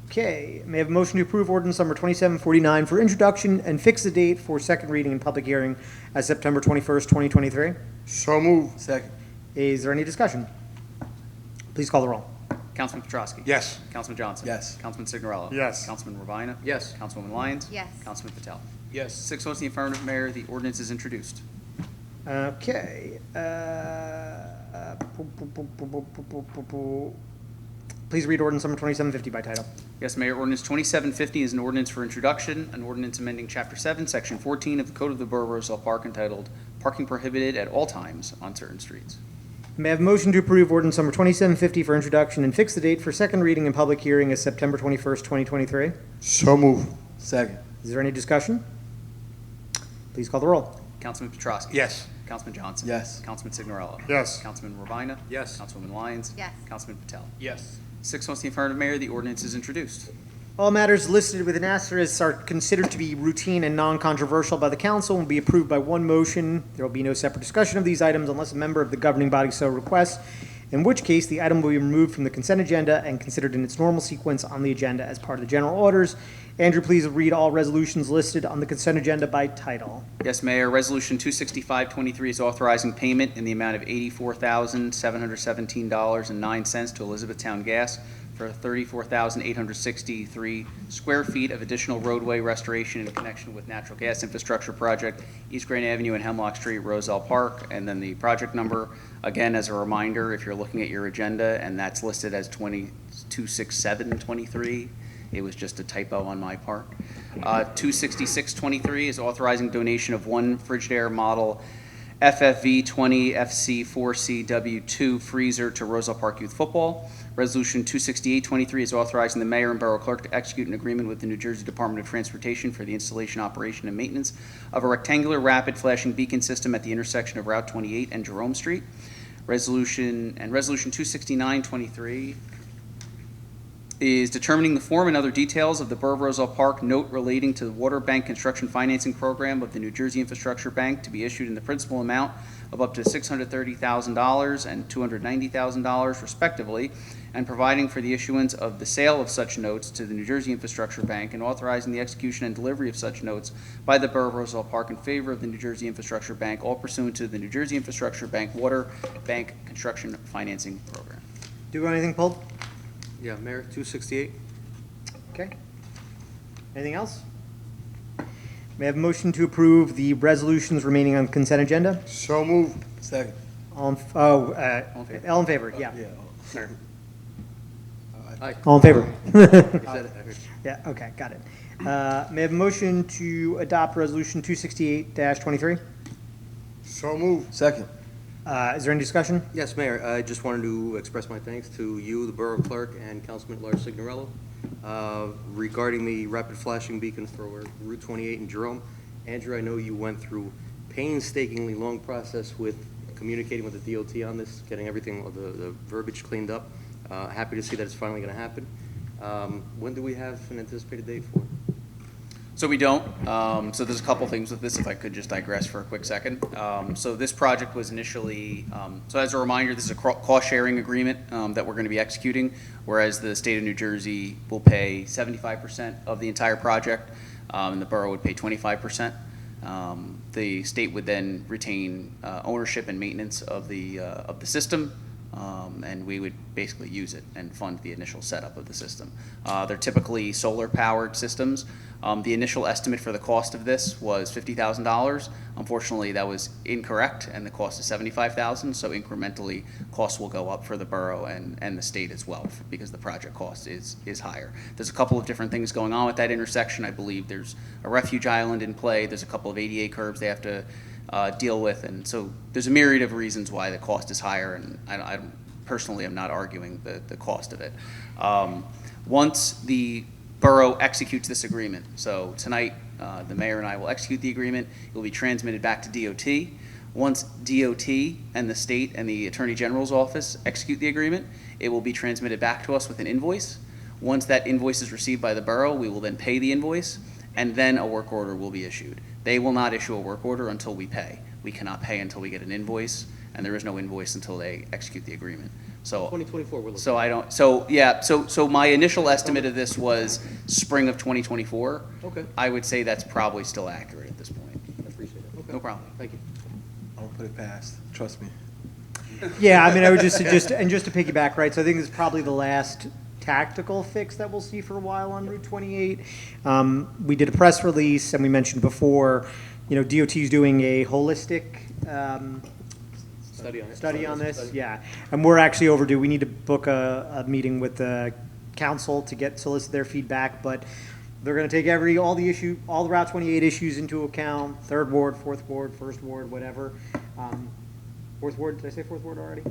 Okay, may I have a motion to approve ordinance number 2749 for introduction and fix the date for second reading and public hearing as September 21st, 2023? So move. Second. Is there any discussion? Please call the roll. Councilman Petrosky. Yes. Councilman Johnson. Yes. Councilman Signorello. Yes. Councilman Ravina. Yes. Councilwoman Lyons. Yes. Councilman Patel. Yes. 6 votes in the affirmative, Mayor. The ordinance is introduced. Okay. Please read ordinance number 2750 by title. Yes, Mayor. Ordinance 2750 is an ordinance for introduction, an ordinance amending Chapter 7, Section 14 of the Code of the Borough of Roselle Park entitled Parking Prohibited at All Times on Certain Streets. May I have a motion to approve ordinance number 2750 for introduction and fix the date for second reading and public hearing as September 21st, 2023? So move. Second. Is there any discussion? Please call the roll. Councilman Petrosky. Yes. Councilman Johnson. Yes. Councilman Signorello. Yes. Councilman Ravina. Yes. Councilwoman Lyons. Yes. Councilman Patel. Yes. 6 votes in the affirmative, Mayor. The ordinance is introduced. All matters listed with an asterisk are considered to be routine and non-controversial by the council and will be approved by one motion. There will be no separate discussion of these items unless a member of the governing body so requests, in which case the item will be removed from the consent agenda and considered in its normal sequence on the agenda as part of the general orders. Andrew, please read all resolutions listed on the consent agenda by title. Yes, Mayor. Resolution 26523 is authorizing payment in the amount of $84,717.09 to Elizabethtown Gas for 34,863 square feet of additional roadway restoration in connection with natural gas infrastructure project, East Grand Avenue and Hemlock Street, Roselle Park. And then the project number, again, as a reminder, if you're looking at your agenda, and that's listed as 26723. It was just a typo on my part. 26623 is authorizing donation of one Frigidaire model FFV 20 FC4CW2 freezer to Roselle Park Youth Football. Resolution 26823 is authorizing the mayor and borough clerk to execute an agreement with the New Jersey Department of Transportation for the installation, operation, and maintenance of a rectangular rapid flashing beacon system at the intersection of Route 28 and Jerome Street. Resolution 26923 is determining the form and other details of the Borough of Roselle Park note relating to the Water Bank Construction Financing Program of the New Jersey Infrastructure Bank to be issued in the principal amount of up to $630,000 and $290,000 respectively, and providing for the issuance of the sale of such notes to the New Jersey Infrastructure Bank and authorizing the execution and delivery of such notes by the Borough of Roselle Park in favor of the New Jersey Infrastructure Bank, all pursuant to the New Jersey Infrastructure Bank Water Bank Construction Financing Program. Do you have anything pulled? Yeah, Mayor, 268. Okay. Anything else? May I have a motion to approve the resolutions remaining on consent agenda? So move. Second. All in favor, yeah. Aye. All in favor? You said it, I heard. Yeah, okay, got it. May I have a motion to adopt resolution 268-23? So move. Second. Is there any discussion? Yes, Mayor, I just wanted to express my thanks to you, the Borough Clerk, and Councilman Lars Signorello regarding the rapid flashing beacon for Route 28 in Jerome. Andrew, I know you went through painstakingly long process with communicating with the DOT on this, getting everything, the verbiage cleaned up. Happy to see that it's finally going to happen. When do we have an anticipated date for it? So we don't. So there's a couple things with this, if I could just digress for a quick second. So this project was initially, so as a reminder, this is a cost-sharing agreement that we're going to be executing, whereas the state of New Jersey will pay 75% of the entire project, and the borough would pay 25%. The state would then retain ownership and maintenance of the system, and we would basically use it and fund the initial setup of the system. They're typically solar-powered systems. The initial estimate for the cost of this was $50,000. Unfortunately, that was incorrect, and the cost is $75,000, so incrementally, costs will go up for the borough and the state as well, because the project cost is higher. There's a couple of different things going on with that intersection. I believe there's a refuge island in play. There's a couple of ADA curbs they have to deal with, and so there's a myriad of reasons why the cost is higher, and I personally am not arguing the cost of it. Once the borough executes this agreement, so tonight the mayor and I will execute the agreement, it will be transmitted back to DOT. Once DOT and the state and the Attorney General's office execute the agreement, it will be transmitted back to us with an invoice. Once that invoice is received by the borough, we will then pay the invoice, and then a work order will be issued. They will not issue a work order until we pay. We cannot pay until we get an invoice, and there is no invoice until they execute the agreement. So 2024, we're looking. So I don't, so yeah, so my initial estimate of this was spring of 2024. Okay. I would say that's probably still accurate at this point. I appreciate it. Okay. No problem. Thank you. I won't put it past, trust me. Yeah, I mean, I would just to piggyback, right, so I think this is probably the last tactical fix that we'll see for a while on Route 28. We did a press release, and we mentioned before, DOT is doing a holistic study on this, yeah. And we're actually overdue. We need to book a meeting with the council to solicit their feedback, but they're gonna take all the Route 28 issues into account, third ward, fourth ward, first ward, whatever. Fourth ward, did I say fourth ward already?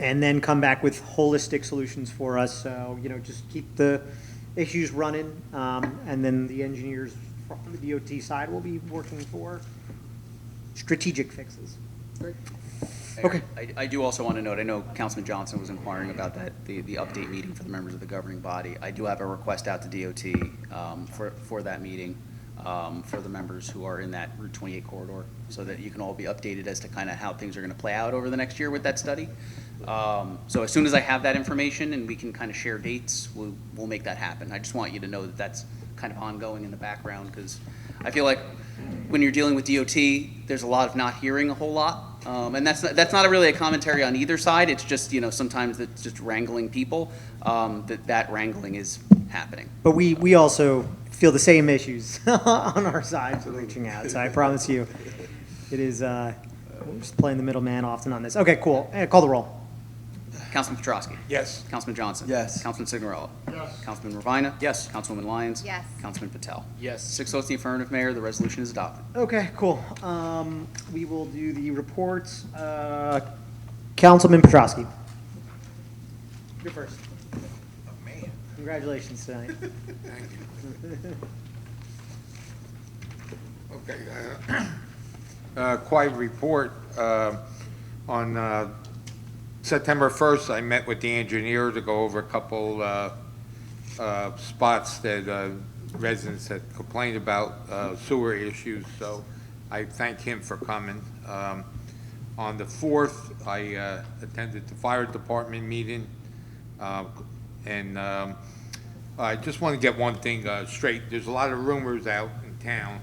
And then come back with holistic solutions for us, so, just keep the issues running, and then the engineers from the DOT side will be working for strategic fixes. Great. Okay. I do also want to note, I know Councilman Johnson was inquiring about that, the update meeting for the members of the governing body. I do have a request out to DOT for that meeting, for the members who are in that Route 28 corridor, so that you can all be updated as to kind of how things are going to play out over the next year with that study. So as soon as I have that information and we can kind of share dates, we'll make that happen. I just want you to know that that's kind of ongoing in the background, because I feel like when you're dealing with DOT, there's a lot of not hearing a whole lot. And that's not really a commentary on either side. It's just, sometimes it's just wrangling people, that wrangling is happening. But we also feel the same issues on our side for reaching out, so I promise you, it is, we're just playing the middleman often on this. Okay, cool. Call the roll. Councilman Petrosky? Yes. Councilman Johnson? Yes. Councilman Signorella? Yes. Councilman Ravina? Yes. Councilwoman Lyons? Yes. Councilman Patel? Yes. 6 votes in the affirmative, Mayor. The resolution is adopted. Okay, cool. We will do the reports. Councilman Petrosky. You're first. Oh, man. Congratulations tonight. Thank you. Okay, quite a report. On September 1st, I met with the engineer to go over a couple spots that residents had complained about, sewer issues, so I thank him for coming. On the 4th, I attended the fire department meeting, and I just want to get one thing straight. There's a lot of rumors out in town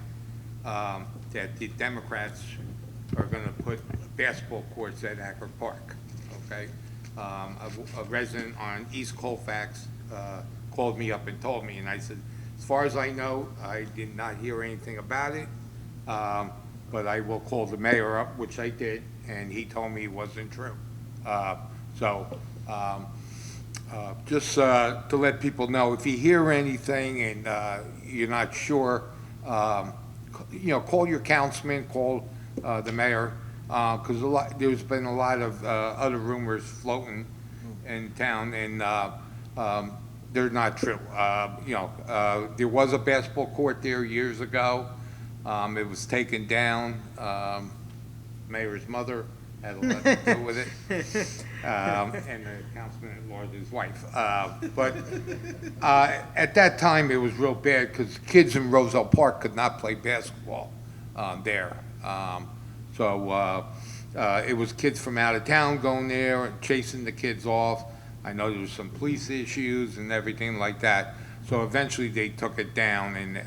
that the Democrats are going to put basketball courts at Acker Park, okay? A resident on East Colfax called me up and told me, and I said, as far as I know, I did not hear anything about it, but I will call the mayor up, which I did, and he told me it wasn't true. Just to let people know, if you hear anything and you're not sure, call your councilman, call the mayor, because there's been a lot of other rumors floating in town, and they're not true. There was a basketball court there years ago. It was taken down. Mayor's mother had a lot to do with it. And the councilman at large's wife. But at that time, it was real bad because kids in Roselle Park could not play basketball there. So it was kids from out of town going there and chasing the kids off. I know there was some police issues and everything like that. So eventually they took it down and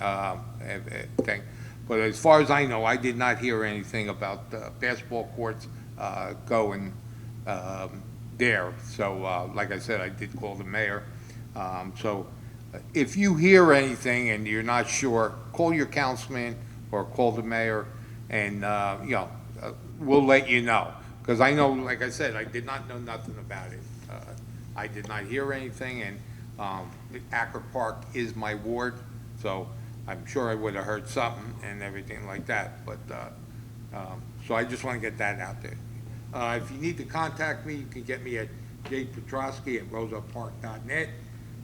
everything. But as far as I know, I did not hear anything about basketball courts going there. So like I said, I did call the mayor. So if you hear anything and you're not sure, call your councilman or call the mayor, and we'll let you know. Because I know, like I said, I did not know nothing about it. I did not hear anything, and Acker Park is my ward, so I'm sure I would have heard something and everything like that. But so I just want to get that out there. If you need to contact me, you can get me at jpetrosky@rosellepark.net,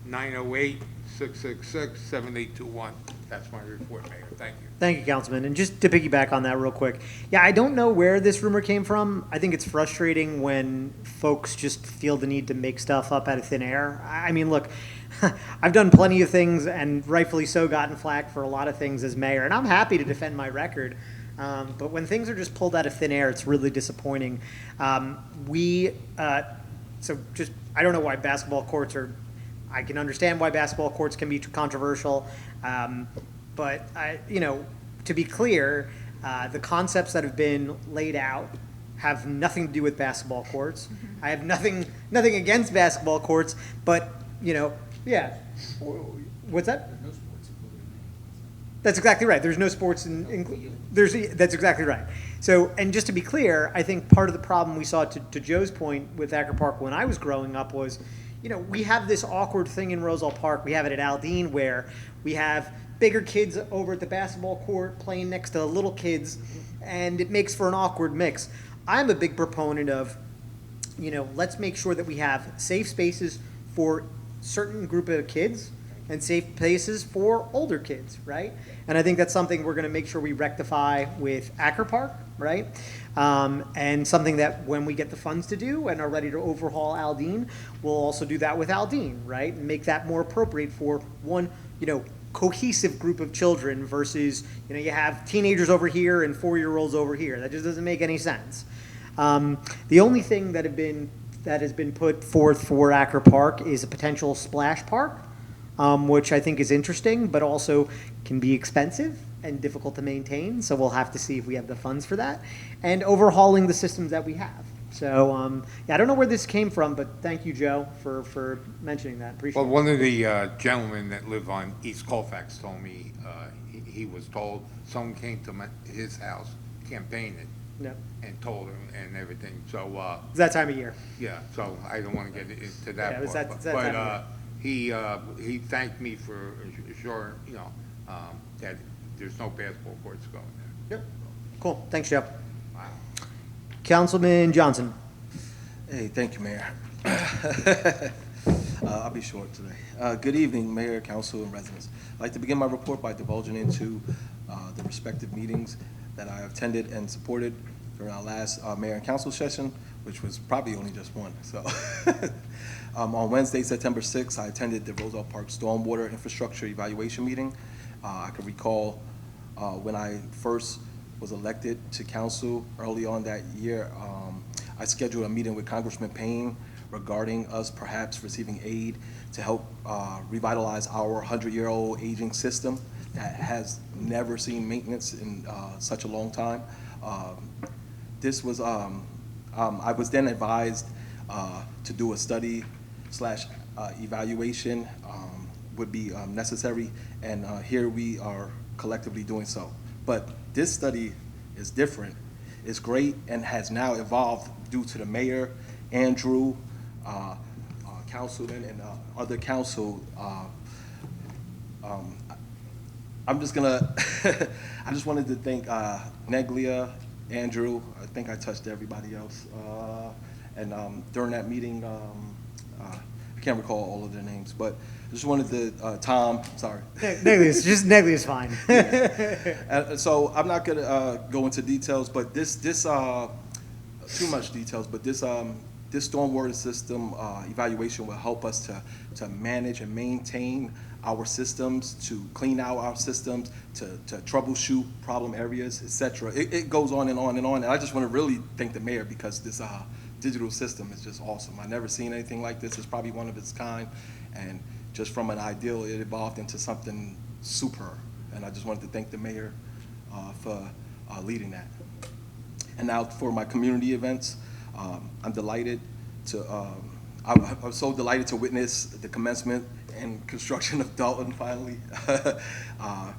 908-666-7821. That's my report, Mayor. Thank you. Thank you, Councilman. And just to piggyback on that real quick, yeah, I don't know where this rumor came from. I think it's frustrating when folks just feel the need to make stuff up out of thin air. I mean, look, I've done plenty of things, and rightfully so, gotten flack for a lot of things as mayor, and I'm happy to defend my record. But when things are just pulled out of thin air, it's really disappointing. I don't know why basketball courts are. I can understand why basketball courts can be controversial, but to be clear, the concepts that have been laid out have nothing to do with basketball courts. I have nothing against basketball courts, but yeah. What's that? That's exactly right. There's no sports that's exactly right. So, and just to be clear, I think part of the problem we saw, to Joe's point, with Acker Park when I was growing up was, we have this awkward thing in Roselle Park. We have it at Aldine where we have bigger kids over at the basketball court playing next to little kids, and it makes for an awkward mix. I'm a big proponent of, let's make sure that we have safe spaces for certain group of kids and safe places for older kids, right? And I think that's something we're going to make sure we rectify with Acker Park, right? And something that when we get the funds to do and are ready to overhaul Aldine, we'll also do that with Aldine, right? And make that more appropriate for one, cohesive group of children versus, you have teenagers over here and 4-year-olds over here. That just doesn't make any sense. The only thing that has been put forth for Acker Park is a potential splash park, which I think is interesting, but also can be expensive and difficult to maintain. So we'll have to see if we have the funds for that, and overhauling the systems that we have. So I don't know where this came from, but thank you, Joe, for mentioning that. Appreciate it. Well, one of the gentlemen that live on East Colfax told me he was told someone came to his house campaigning and told him and everything. So it's that time of year. Yeah. So I don't want to get into that. Yeah, it's that but time of year. he thanked me for sure, that there's no basketball courts going there. Yep. Cool. Thanks, Joe. Councilman Johnson. Hey, thank you, Mayor. I'll be short today. Good evening, Mayor, Council, and residents. I'd like to begin my report by divulging into the respective meetings that I attended and supported during our last Mayor and Council session, which was probably only just one. So, on Wednesday, September 6th, I attended the Roselle Park Stormwater Infrastructure Evaluation meeting. I can recall when I first was elected to council early on that year, I scheduled a meeting with Congressman Payne regarding us perhaps receiving aid to help revitalize our 100-year-old aging system that has never seen maintenance in such a long time. This was, I was then advised to do a study / evaluation would be necessary, and here we are collectively doing so. But this study is different. It's great and has now evolved due to the mayor, Andrew, councilman, and other council. I'm just gonna, I just wanted to thank Neglia, Andrew. I think I touched everybody else. And during that meeting, I can't recall all of their names, but I just wanted to, Tom, sorry. Neglia is fine. So I'm not gonna go into details, but this too much details, but this stormwater system evaluation will help us to manage and maintain our systems, to clean out our systems, to troubleshoot problem areas, et cetera. It goes on and on and on. And I just want to really thank the mayor because this digital system is just awesome. I've never seen anything like this. It's probably one of its kind. And just from an ideal, it evolved into something super. And I just wanted to thank the mayor for leading that. And now for my community events, I'm delighted to, I'm so delighted to witness the commencement and construction of Dalton finally.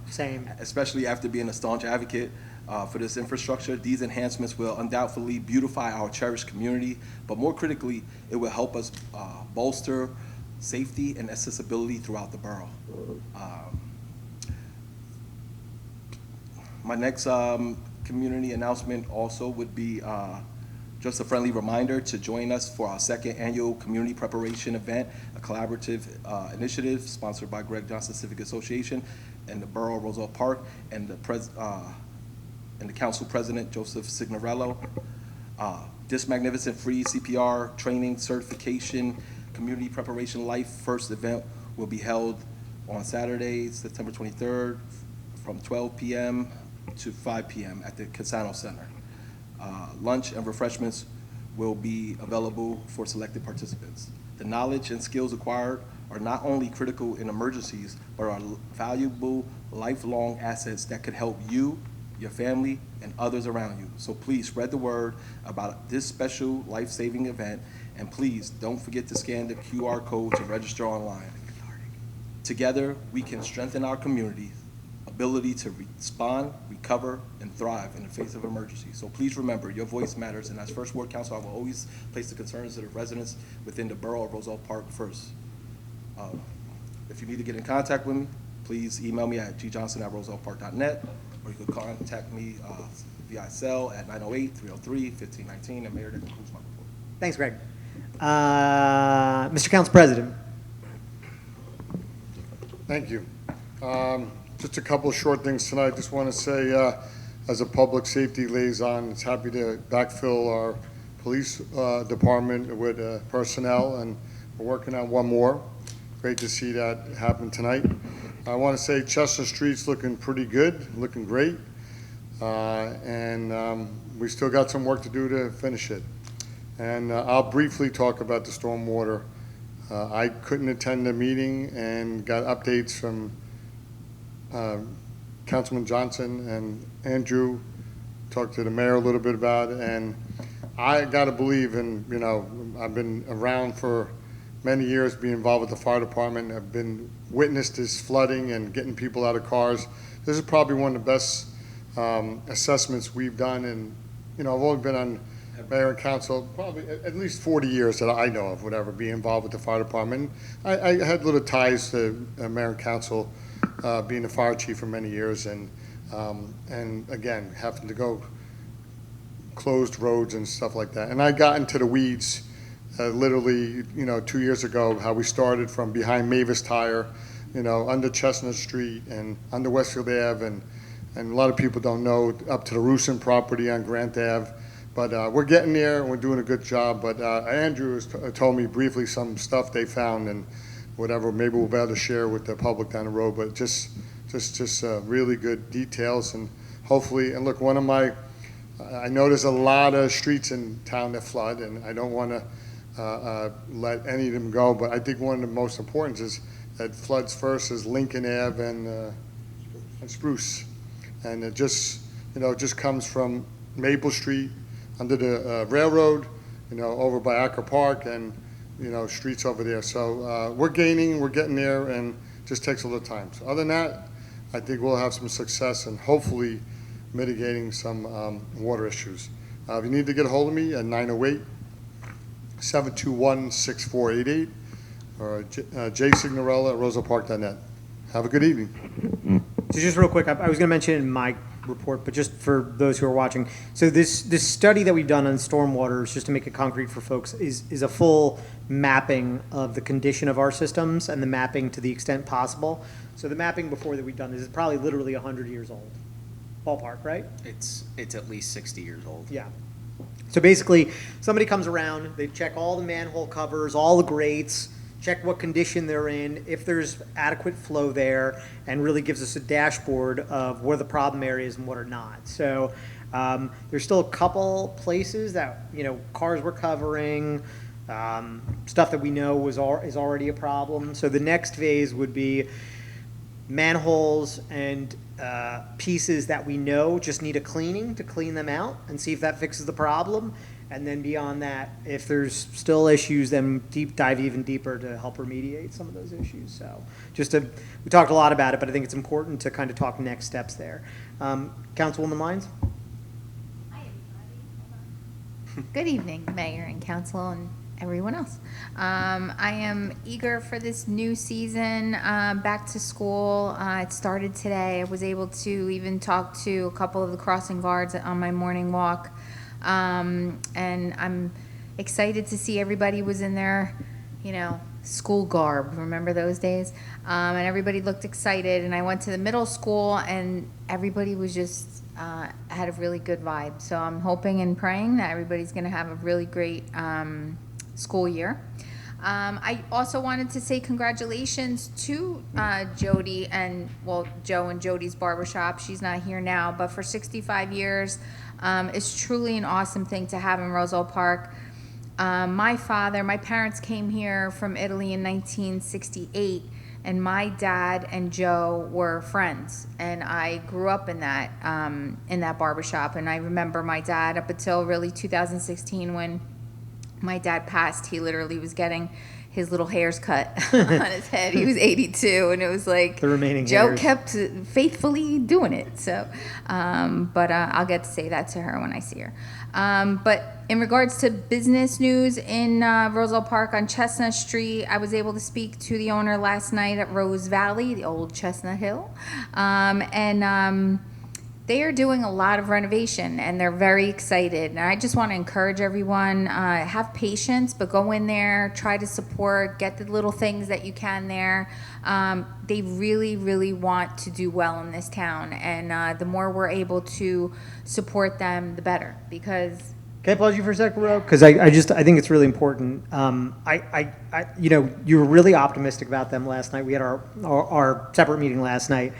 Same. Especially after being a staunch advocate for this infrastructure. These enhancements will undoubtedly beautify our cherished community, but more critically, it will help us bolster safety and accessibility throughout the borough. My next community announcement also would be just a friendly reminder to join us for our second annual community preparation event, a collaborative initiative sponsored by Greg Johnson Civic Association and the Borough of Roselle Park and the council president, Joseph Signorello. This magnificent free CPR training certification community preparation life first event will be held on Saturday, September 23rd from 12 p.m. to 5 p.m. at the Casano Center. Lunch and refreshments will be available for selected participants. The knowledge and skills acquired are not only critical in emergencies, but are valuable lifelong assets that could help you, your family, and others around you. So please spread the word about this special life-saving event, and please don't forget to scan the QR code to register online. Together, we can strengthen our community ability to respond, recover, and thrive in the face of emergency. So please remember, your voice matters, and as First Ward Council, I will always place the concerns of the residents within the borough of Roselle Park first. If you need to get in contact with me, please email me at gjohnson@rosellepark.net, or you can contact me via cell at 908-303-1519, and Mayor, that concludes my report. Thanks, Greg. Mr. Council President. Thank you. Just a couple of short things tonight. Just want to say, as a public safety liaison, it's happy to backfill our police department with personnel, and we're working on one more. Great to see that happen tonight. I want to say Chestnut Street's looking pretty good, looking great, and we still got some work to do to finish it. And I'll briefly talk about the stormwater. I couldn't attend the meeting and got updates from Councilman Johnson and Andrew, talked to the mayor a little bit about it, and I gotta believe in, you know, I've been around for many years, being involved with the fire department. I've been witnessed this flooding and getting people out of cars. This is probably one of the best assessments we've done, and, you know, I've only been on mayor and council probably at least 40 years that I know of, whatever, being involved with the fire department. I had little ties to mayor and council, being the fire chief for many years, and again, having to go closed roads and stuff like that. And I got into the weeds literally, you know, 2 years ago, how we started from behind Mavis Tire, you know, under Chestnut Street and under Westfield Ave, and a lot of people don't know, up to the Roosin property on Grant Ave. But we're getting there, and we're doing a good job. But Andrew has told me briefly some stuff they found, and whatever, maybe we'll be able to share with the public down the road. But just really good details, and hopefully, and look, I know there's a lot of streets in town that flood, and I don't want to let any of them go, but I think one of the most important is that floods first is Lincoln Ave and Spruce. And it just, you know, it just comes from Maple Street, under the railroad, you know, over by Acker Park, and, you know, streets over there. So we're getting there, and just takes a little time. So other than that, I think we'll have some success and hopefully mitigating some water issues. If you need to get a hold of me at 908-721-6488 or jsignorella@rosellepark.net. Have a good evening. So just real quick, I was going to mention in my report, but just for those who are watching, so this study that we've done on stormwater, just to make it concrete for folks, is a full mapping of the condition of our systems and the mapping to the extent possible. So the mapping before that we've done is probably literally 100 years old, ballpark, right? It's at least 60 years old. Yeah. So basically, somebody comes around, they check all the manhole covers, all the grates, check what condition they're in, if there's adequate flow there, and really gives us a dashboard of where the problem areas and what are not. So there's still a couple places that, cars were covering, stuff that we know is already a problem. So the next phase would be manholes and pieces that we know just need a cleaning to clean them out and see if that fixes the problem. And then beyond that, if there's still issues, then dive even deeper to help remediate some of those issues. So we talked a lot about it, but I think it's important to kind of talk next steps there. Councilwoman Lyons? Good evening, Mayor and Council and everyone else. I am eager for this new season, back to school. It started today. I was able to even talk to a couple of the crossing guards on my morning walk. And I'm excited to see everybody was in their, school garb. Remember those days? And everybody looked excited. And I went to the middle school and everybody was just, had a really good vibe. So I'm hoping and praying that everybody's going to have a really great, school year. I also wanted to say congratulations to Jody and, Joe and Jody's Barbershop. She's not here now, but for 65 years, it's truly an awesome thing to have in Roselle Park. My parents came here from Italy in 1968, and my dad and Joe were friends, and I grew up in that barbershop. And I remember my dad up until really 2016 when my dad passed. He literally was getting his little hairs cut on his head. He was 82, and it was like the remaining Joe hairs. kept faithfully doing it. So, but I'll get to say that to her when I see her. But in regards to business news in Roselle Park on Chestnut Street, I was able to speak to the owner last night at Rose Valley, the old Chestnut Hill, and they are doing a lot of renovation and they're very excited. And I just want to encourage everyone, have patience, but go in there, try to support, get the little things that you can there. They really, really want to do well in this town. And the more we're able to support them, the better. Because Can I pause you for a second, Ro? Because I think it's really important. You were really optimistic about them last night. We had our separate meeting last night.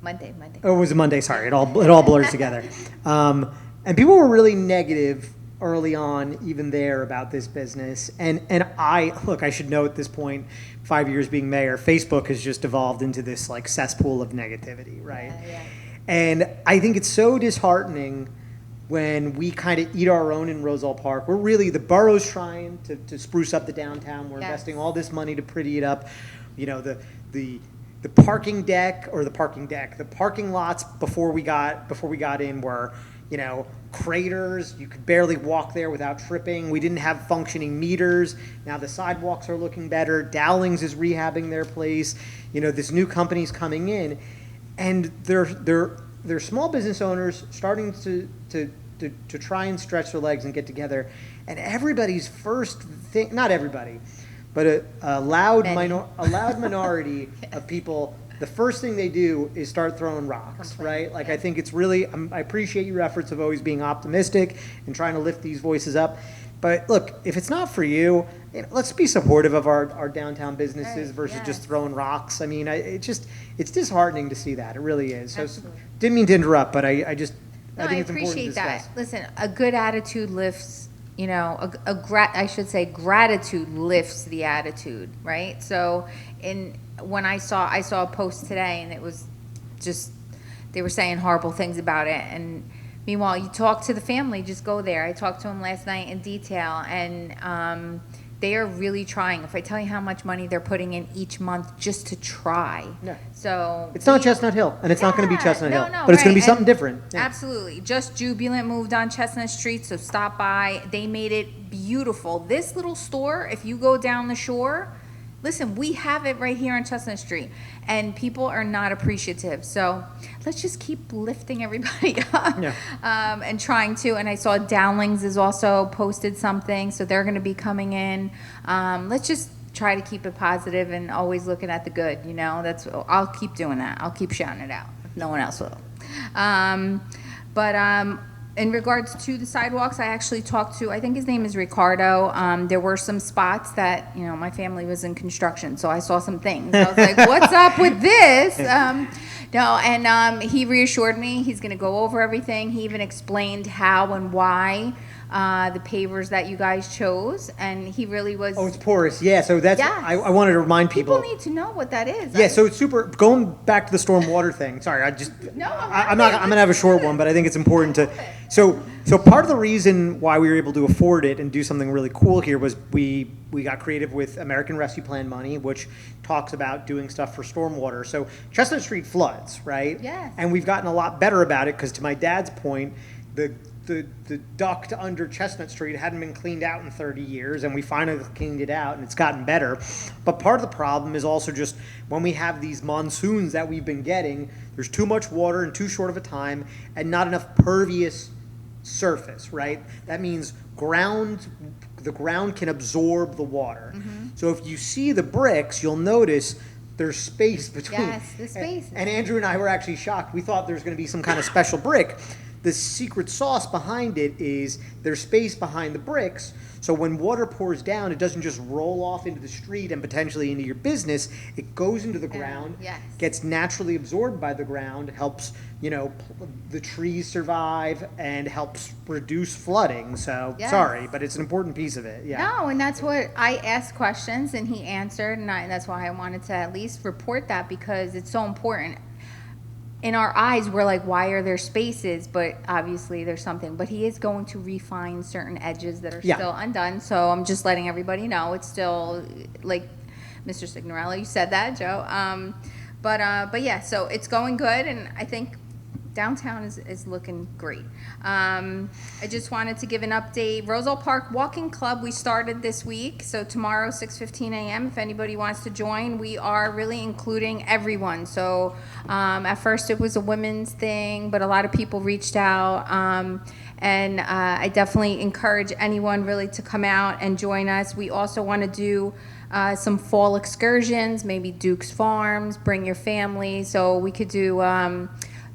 Monday. Oh, it was a Monday, sorry. It all blurs together. And people were really negative early on, even there, about this business. And I should know at this point, 5 years being mayor, Facebook has just evolved into this like cesspool of negativity, right? Yeah. And I think it's so disheartening when we kind of eat our own in Roselle Park. We're really, the borough's trying to spruce up the downtown. We're investing all this money to pretty it up. The parking lots before we got in were, craters. You could barely walk there without tripping. We didn't have functioning meters. Now the sidewalks are looking better. Dowlings is rehabbing their place. This new company's coming in, and they're small business owners starting to try and stretch their legs and get together. And everybody's first thing, not everybody, but a loud minority of people, the first thing they do is start throwing rocks, right? Like, I think it's really, I appreciate your efforts of always being optimistic and trying to lift these voices up. But look, if it's not for you, let's be supportive of our downtown businesses versus just throwing rocks. I mean, it's disheartening to see that. It really is. So, didn't mean to interrupt, but I think it's important to appreciate discuss. that. Listen, a good attitude lifts, gratitude lifts the attitude, right? So when I saw a post today, and it was just, they were saying horrible things about it, and meanwhile, you talk to the family, just go there. I talked to them last night in detail, and they are really trying. If I tell you how much money they're putting in each month just to try. Yeah. So It's not Chestnut Hill, and it's not going to be Chestnut Hill, no, but it's going to be right, something and different. Yeah. Absolutely. Just Jubilant moved on Chestnut Street, so stop by. They made it beautiful. This little store, if you go down the shore, listen, we have it right here on Chestnut Street, and people are not appreciative. So let's just keep lifting everybody up and trying to. And I saw Dowlings has also posted something, so they're going to be coming in. Let's just try to keep it positive and always looking at the good. I'll keep doing that. I'll keep shouting it out if no one else will. In regards to the sidewalks, I actually talked to, I think his name is Ricardo. There were some spots that, you know, my family was in construction, so I saw some things. I was like, what's up with this? No, and he reassured me he's going to go over everything. He even explained how and why the pavers that you guys chose, and he really was. Oh, it's porous. Yeah, so that's, Yes. I wanted to remind people. People need to know what that is. Yeah, so it's super, going back to the stormwater thing, sorry, I'm gonna have a short one, but I think it's important to, so part of the reason why we were able to afford it and do something really cool here was we got creative with American Rescue Plan money, which talks about doing stuff for stormwater. So Chestnut Street floods, right? Yes. And we've gotten a lot better about it, because to my dad's point, the duct under Chestnut Street hadn't been cleaned out in 30 years, and we finally cleaned it out, and it's gotten better. But part of the problem is also just when we have these monsoons that we've been getting, there's too much water in too short of a time, and not enough pervious surface, right? That means the ground can absorb the water. So if you see the bricks, you'll notice there's space between. Yes, the space. And Andrew and I were actually shocked. We thought there was going to be some kind of special brick. The secret sauce behind it is there's space behind the bricks, so when water pours down, it doesn't just roll off into the street and potentially into your business. It goes into the ground, yes. gets naturally absorbed by the ground, helps, you know, the trees survive, and helps reduce flooding. So, Yes. sorry, but it's an important piece of it. Yeah. No, and that's what I asked questions and he answered, and that's why I wanted to at least report that, because it's so important. In our eyes, we're like, why are there spaces? But obviously there's something. But he is going to refine certain edges that are Yeah. still undone. So I'm just letting everybody know it's still, like Mr. Signorello, you said that, Joe. But yeah, so it's going good, and I think downtown is looking great. I just wanted to give an update. Roselle Park Walking Club, we started this week. So tomorrow, 6:15 a.m., if anybody wants to join, we are really including everyone. So at first it was a women's thing, but a lot of people reached out. And I definitely encourage anyone really to come out and join us. We also want to do some fall excursions, maybe Duke's Farms, bring your family. So we could do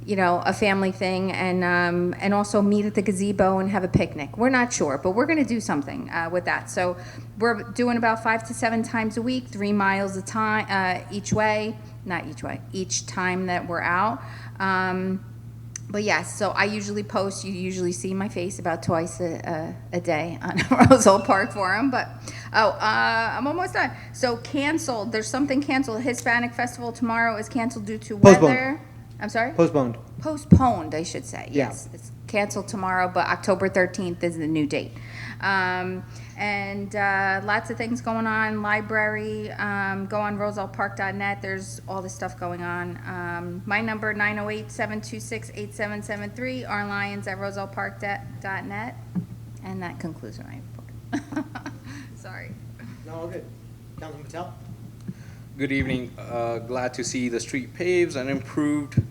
you know, a family thing, and also meet at the gazebo and have a picnic. We're not sure, but we're going to do something with that. So we're doing about 5 to 7 times a week, 3 miles a time each way, not each way, each time that we're out. But yes, so I usually post. You usually see my face about twice a day on Roselle Park Forum. But I'm almost done. So canceled. There's something canceled. Hispanic Festival tomorrow is canceled due to Postponed. weather. I'm sorry? Postponed. Postponed, I should say. Yeah. Yes, it's canceled tomorrow, but October 13th is the new date. And lots of things going on. Library, go on rosellepark.net. There's all this stuff going on. My number, 908-726-8773. Our Lions at rosellepark.net. And that concludes my report. Sorry. No, all good. Councilman Patel? Good evening. Glad to see the street paves and improved.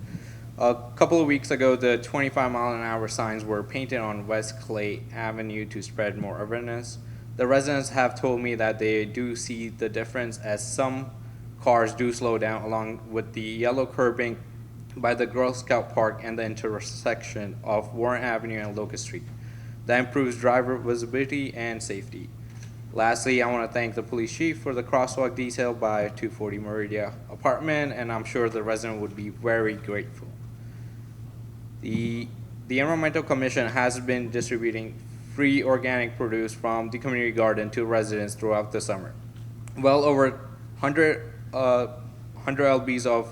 A couple of weeks ago, the 25-mile-an-hour signs were painted on West Clay Avenue to spread more awareness. The residents have told me that they do see the difference, as some cars do slow down along with the yellow curbing by the Girl Scout Park and the intersection of Warren Avenue and Locust Street. That improves driver visibility and safety. Lastly, I want to thank the police chief for the crosswalk detail by 240 Meridia apartment, and I'm sure the resident would be very grateful. The Environmental Commission has been distributing free organic produce from the community garden to residents throughout the summer. Well over 100 lbs of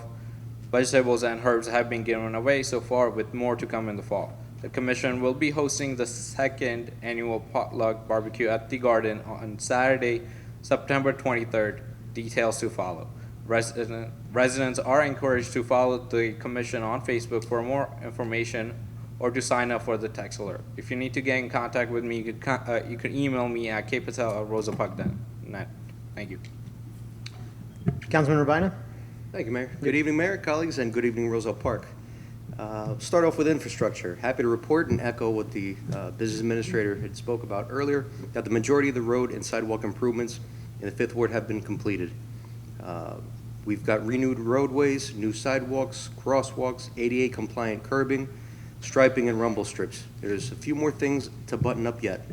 vegetables and herbs have been given away so far, with more to come in the fall. The commission will be hosting the second annual potluck barbecue at the garden on Saturday, September 23rd. Details to follow. Residents are encouraged to follow the commission on Facebook for more information or to sign up for the text alert. If you need to get in contact with me, you could email me at kpatel@rosellepark.net. Thank you. Councilman Urbina? Thank you, Mayor. Good evening, Mayor, colleagues, and good evening, Roselle Park. Start off with infrastructure. Happy to report and echo what the business administrator had spoke about earlier, that the majority of the road and sidewalk improvements in the Fifth Ward have been completed. We've got renewed roadways, new sidewalks, crosswalks, ADA compliant curbing, striping, and rumble strips. There's a few more things to button up yet.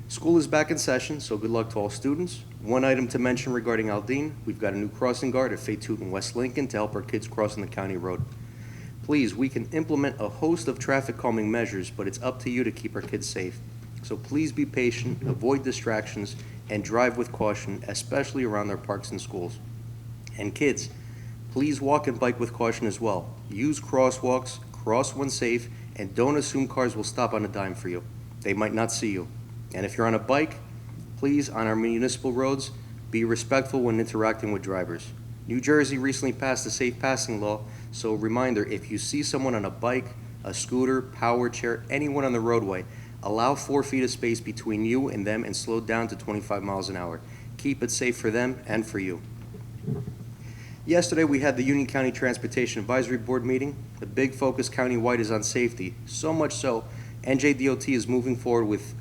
School is back in session, so good luck to all students. One item to mention regarding Aldine, we've got a new crossing guard at Faytoot and West Lincoln to help our kids crossing the county road. Please, we can implement a host of traffic calming measures, but it's up to you to keep our kids safe. So please be patient, avoid distractions, and drive with caution, especially around our parks and schools. And kids, please walk and bike with caution as well. Use crosswalks, cross when safe, and don't assume cars will stop on a dime for you. They might not see you. And if you're on a bike, please, on our municipal roads, be respectful when interacting with drivers. New Jersey recently passed a safe passing law, so reminder, if you see someone on a bike, a scooter, power chair, anyone on the roadway, allow 4 feet of space between you and them and slow down to 25 miles an hour. Keep it safe for them and for you. Yesterday, we had the Union County Transportation Advisory Board meeting. The big focus countywide is on safety, so much so NJDOT is moving forward with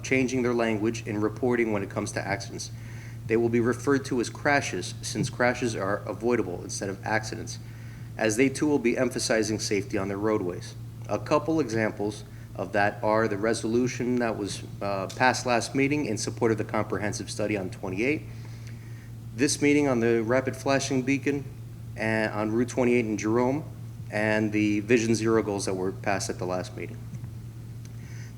changing their language in reporting when it comes to accidents. They will be referred to as crashes, since crashes are avoidable instead of accidents, as they too will be emphasizing safety on their roadways. A couple examples of that are the resolution that was passed last meeting in support of the comprehensive study on 28, this meeting on the rapid flashing beacon on Route 28 in Jerome, and the Vision Zero goals that were passed at the last meeting.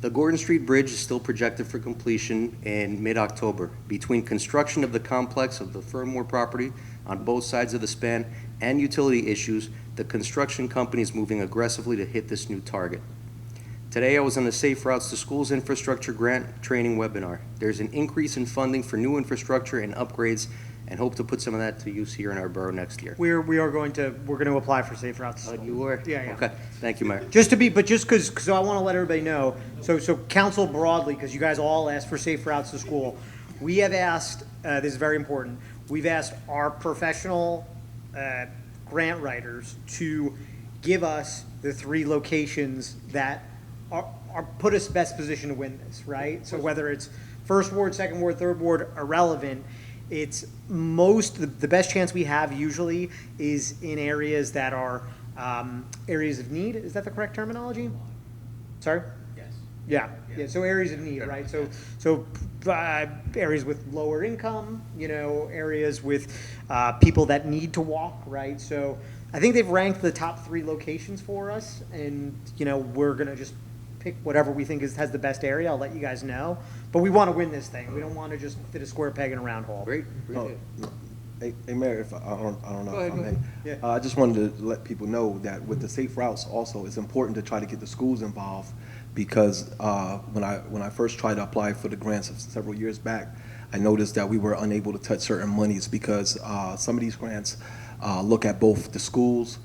The Gordon Street Bridge is still projected for completion in mid-October. Between construction of the complex of the Fernmore property on both sides of the span and utility issues, the construction company is moving aggressively to hit this new target. Today I was on the Safe Routes to Schools Infrastructure Grant Training webinar. There's an increase in funding for new infrastructure and upgrades, and hope to put some of that to use here in our borough next year. We're going to apply for Safe Routes. You were? Yeah. Okay, thank you, Mayor. Just because I want to let everybody know, so council broadly, because you guys all asked for Safe Routes to School, we have asked, this is very important, we've asked our professional grant writers to give us the 3 locations that are put us best position to win this, right? So whether it's first ward, second ward, third ward, irrelevant, it's the best chance we have usually is in areas that are areas of need. Is that the correct terminology? Sorry? Yes. Yeah. So areas of need, right? So areas with lower income, areas with people that need to walk, right? So I think they've ranked the top 3 locations for us, and we're gonna just pick whatever we think has the best area. I'll let you guys know. But we want to win this thing. We don't want to just fit a square peg in a round hole. Great. Hey, Mayor, if I don't know if I may. Yeah. I just wanted to let people know that with the safe routes also, it's important to try to get the schools involved, because when I first tried to apply for the grants several years back, I noticed that we were unable to touch certain monies because some of these grants look at both the schools,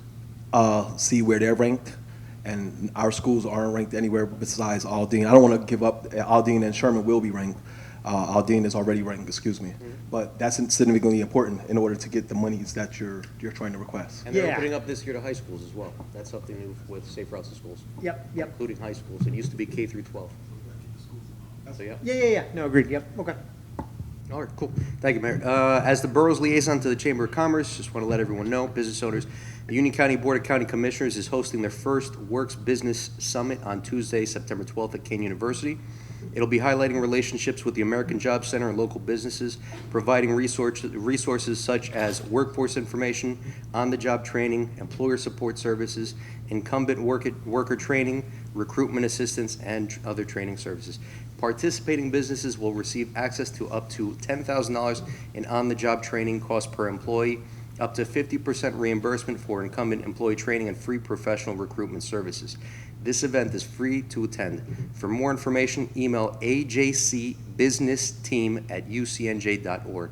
see where they're ranked, and our schools aren't ranked anywhere besides Aldine. I don't want to give up. Aldine and Sherman will be ranked. Aldine is already ranked, excuse me. But that's significantly important in order to get the monies that you're trying to request. And they're opening up this year to high schools as well. That's something new with Safe Routes to Schools. Yep. Including high schools. It used to be K through 12. So, yeah. Yeah. No, agreed. Yep. Okay. All right, cool. Thank you, Mayor. As the borough's liaison to the Chamber of Commerce, just want to let everyone know, business owners, the Union County Board of County Commissioners is hosting their first Works Business Summit on Tuesday, September 12th at Kane University. It'll be highlighting relationships with the American Job Center and local businesses, providing resources such as workforce information, on-the-job training, employer support services, incumbent worker training, recruitment assistance, and other training services. Participating businesses will receive access to up to $10,000 in on-the-job training cost per employee, up to 50% reimbursement for incumbent employee training, and free professional recruitment services. This event is free to attend. For more information, email ajcbusinessteam@ucnj.org.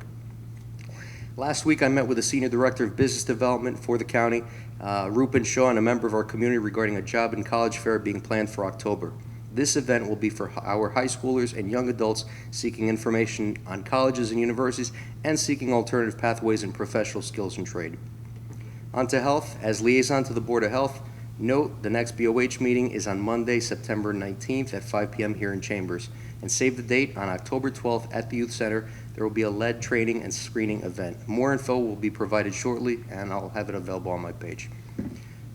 Last week, I met with the Senior Director of Business Development for the county, Rupen Shaw, and a member of our community regarding a job and college fair being planned for October. This event will be for our high schoolers and young adults seeking information on colleges and universities and seeking alternative pathways in professional skills and trade. On to health. As liaison to the Board of Health, note the next BOH meeting is on Monday, September 19th at 5 p.m. here in Chambers. And save the date, on October 12th at the Youth Center, there will be a lead training and screening event. More info will be provided shortly, and I'll have it available on my page.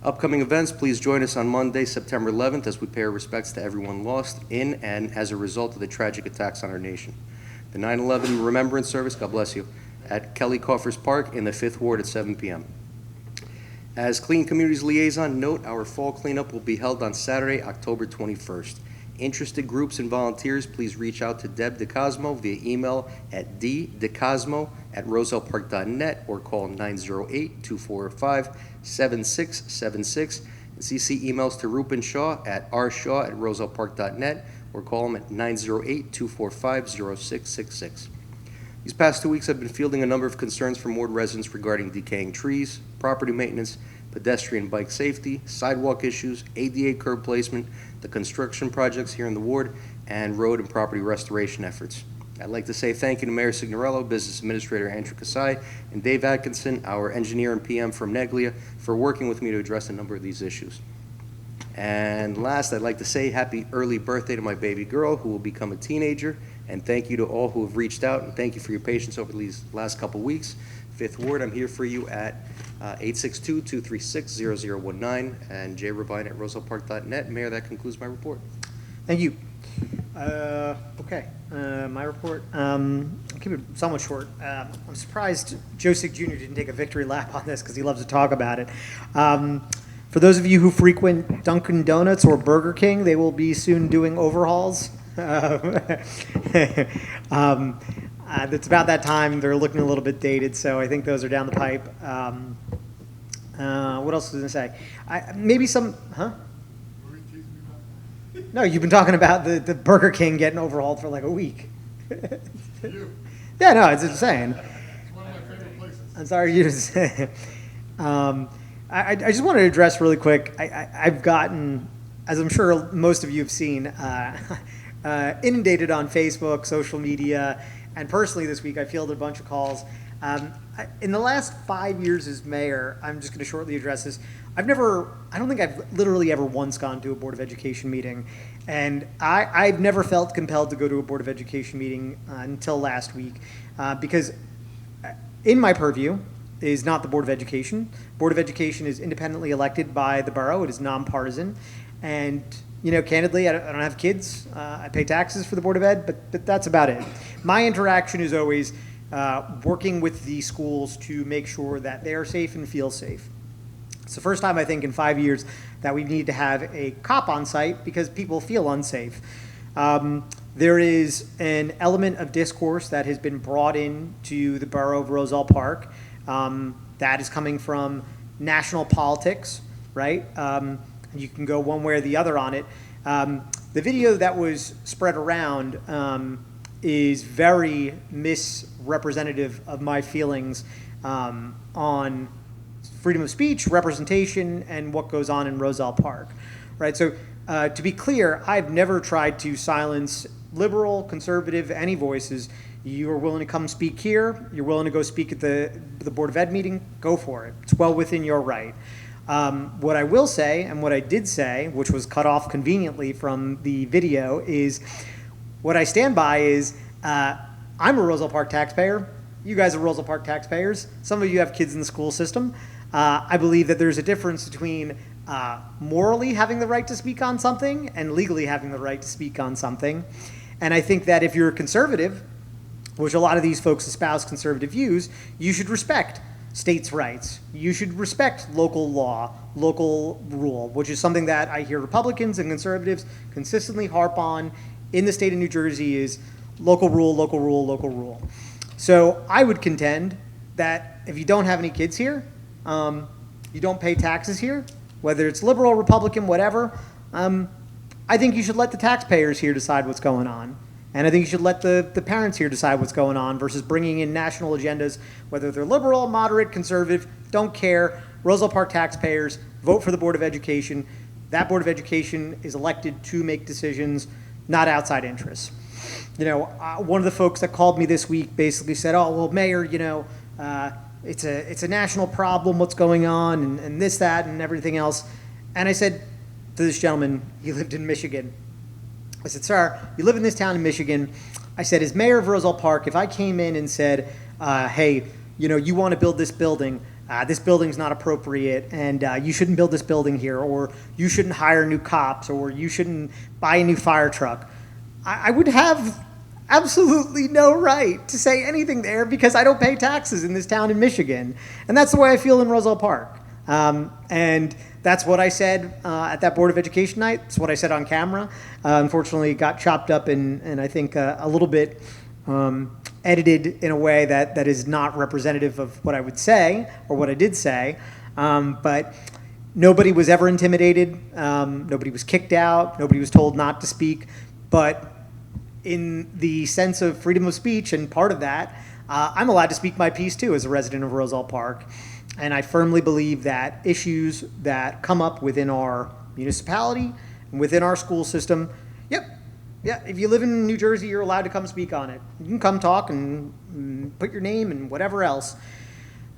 Upcoming events, please join us on Monday, September 11th, as we pay our respects to everyone lost in and as a result of the tragic attacks on our nation. The 9/11 Remembrance Service, God bless you, at Kelly Coffers Park in the 5th Ward at 7 p.m. As Clean Communities Liaison, note our fall cleanup will be held on Saturday, October 21st. Interested groups and volunteers, please reach out to Deb DeCosmo via email at ddecosmo@rosellepark.net or call 908-245-7676 and CC emails to Rupen Shaw at rshaw@rosellepark.net or call him at 908-245-0666. These past 2 weeks, I've been fielding a number of concerns from ward residents regarding decaying trees, property maintenance, pedestrian bike safety, sidewalk issues, ADA curb placement, the construction projects here in the ward, and road and property restoration efforts. I'd like to say thank you to Mayor Signorello, Business Administrator Andrew Kasai, and Dave Atkinson, our engineer and PM from Neglia, for working with me to address a number of these issues. And last, I'd like to say happy early birthday to my baby girl, who will become a teenager, and thank you to all who have reached out, and thank you for your patience over these last couple weeks. Fifth Ward, I'm here for you at 862-236-0019, and jrabine@rosellepark.net. Mayor, that concludes my report. Thank you. Okay, my report. I'll keep it somewhat short. I'm surprised Joe Sig Jr. didn't take a victory lap on this because he loves to talk about it. For those of you who frequent Dunkin' Donuts or Burger King, they will be soon doing overhauls. It's about that time. They're looking a little bit dated, so I think those are down the pipe. What else was I going to say? Maybe some, huh? No, you've been talking about the Burger King getting overhauled for like a week. Yeah, no, it's insane. It's one of my favorite places. I'm sorry you to say. I just wanted to address really quick. I've gotten, as I'm sure most of you have seen, inundated on Facebook, social media, and personally this week I fielded a bunch of calls. In the last 5 years as mayor, I'm just going to shortly address this. I don't think I've literally ever once gone to a Board of Education meeting, and I've never felt compelled to go to a Board of Education meeting until last week, because in my purview is not the Board of Education. Board of Education is independently elected by the borough. It is nonpartisan, and candidly, I don't have kids. I pay taxes for the Board of Ed, but that's about it. My interaction is always working with the schools to make sure that they are safe and feel safe. It's the first time, I think, in 5 years that we need to have a cop on site because people feel unsafe. There is an element of discourse that has been brought in to the borough of Roselle Park that is coming from national politics, right? You can go one way or the other on it. The video that was spread around is very misrepresentative of my feelings on freedom of speech, representation, and what goes on in Roselle Park, right? So to be clear, I've never tried to silence liberal, conservative, any voices. You are willing to come speak here, you're willing to go speak at the Board of Ed meeting, go for it. It's well within your right. What I will say, and what I did say, which was cut off conveniently from the video, is what I stand by is I'm a Roselle Park taxpayer. You guys are Roselle Park taxpayers. Some of you have kids in the school system. I believe that there's a difference between morally having the right to speak on something and legally having the right to speak on something. And I think that if you're a conservative, which a lot of these folks espouse conservative views, you should respect states' rights. You should respect local law, local rule, which is something that I hear Republicans and conservatives consistently harp on in the state of New Jersey is local rule, local rule, local rule. So I would contend that if you don't have any kids here, you don't pay taxes here, whether it's liberal, Republican, whatever, I think you should let the taxpayers here decide what's going on. And I think you should let the parents here decide what's going on versus bringing in national agendas, whether they're liberal, moderate, conservative, don't care. Roselle Park taxpayers, vote for the Board of Education. That Board of Education is elected to make decisions, not outside interests. One of the folks that called me this week basically said, oh, well, Mayor, it's a national problem, what's going on, and this, that, and everything else. And I said to this gentleman, he lived in Michigan. I said, sir, you live in this town in Michigan. I said, as mayor of Roselle Park, if I came in and said, hey, you want to build this building, this building's not appropriate, and you shouldn't build this building here, or you shouldn't hire new cops, or you shouldn't buy a new fire truck, I would have absolutely no right to say anything there because I don't pay taxes in this town in Michigan. And that's the way I feel in Roselle Park. And that's what I said at that Board of Education night. It's what I said on camera. Unfortunately, it got chopped up and I think a little bit edited in a way that is not representative of what I would say or what I did say. But nobody was ever intimidated. Nobody was kicked out. Nobody was told not to speak. But in the sense of freedom of speech, and part of that, I'm allowed to speak my piece too as a resident of Roselle Park. And I firmly believe that issues that come up within our municipality and within our school system, if you live in New Jersey, you're allowed to come speak on it. You can come talk and put your name and whatever else.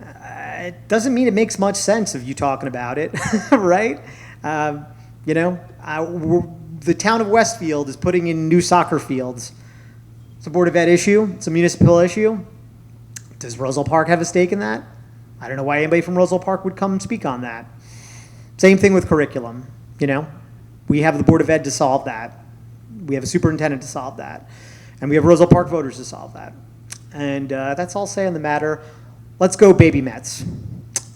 It doesn't mean it makes much sense of you talking about it, right? The town of Westfield is putting in new soccer fields. It's a Board of Ed issue. It's a municipal issue. Does Roselle Park have a stake in that? I don't know why anybody from Roselle Park would come speak on that. Same thing with curriculum. We have the Board of Ed to solve that. We have a superintendent to solve that. And we have Roselle Park voters to solve that. And that's all I'll say on the matter. Let's go Baby Mets. If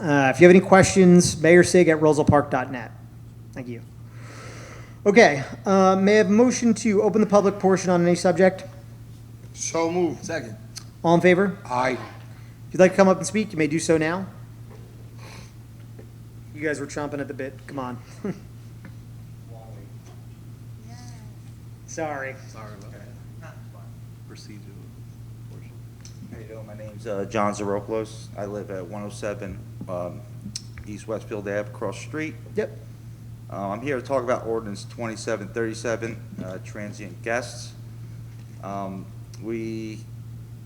you have any questions, mayorsig@rosellepark.net. Thank you. Okay, may I have a motion to open the public portion on any subject? So moved. Second. All in favor? Aye. If you'd like to come up and speak, you may do so now. You guys were chomping at the bit. Come on. Sorry. Sorry about that. Procedural portion. How you doing? My name's John Zaropoulos. I live at 107 East Westfield Ave, across the street. Yep. I'm here to talk about ordinance 2737, transient guests. Me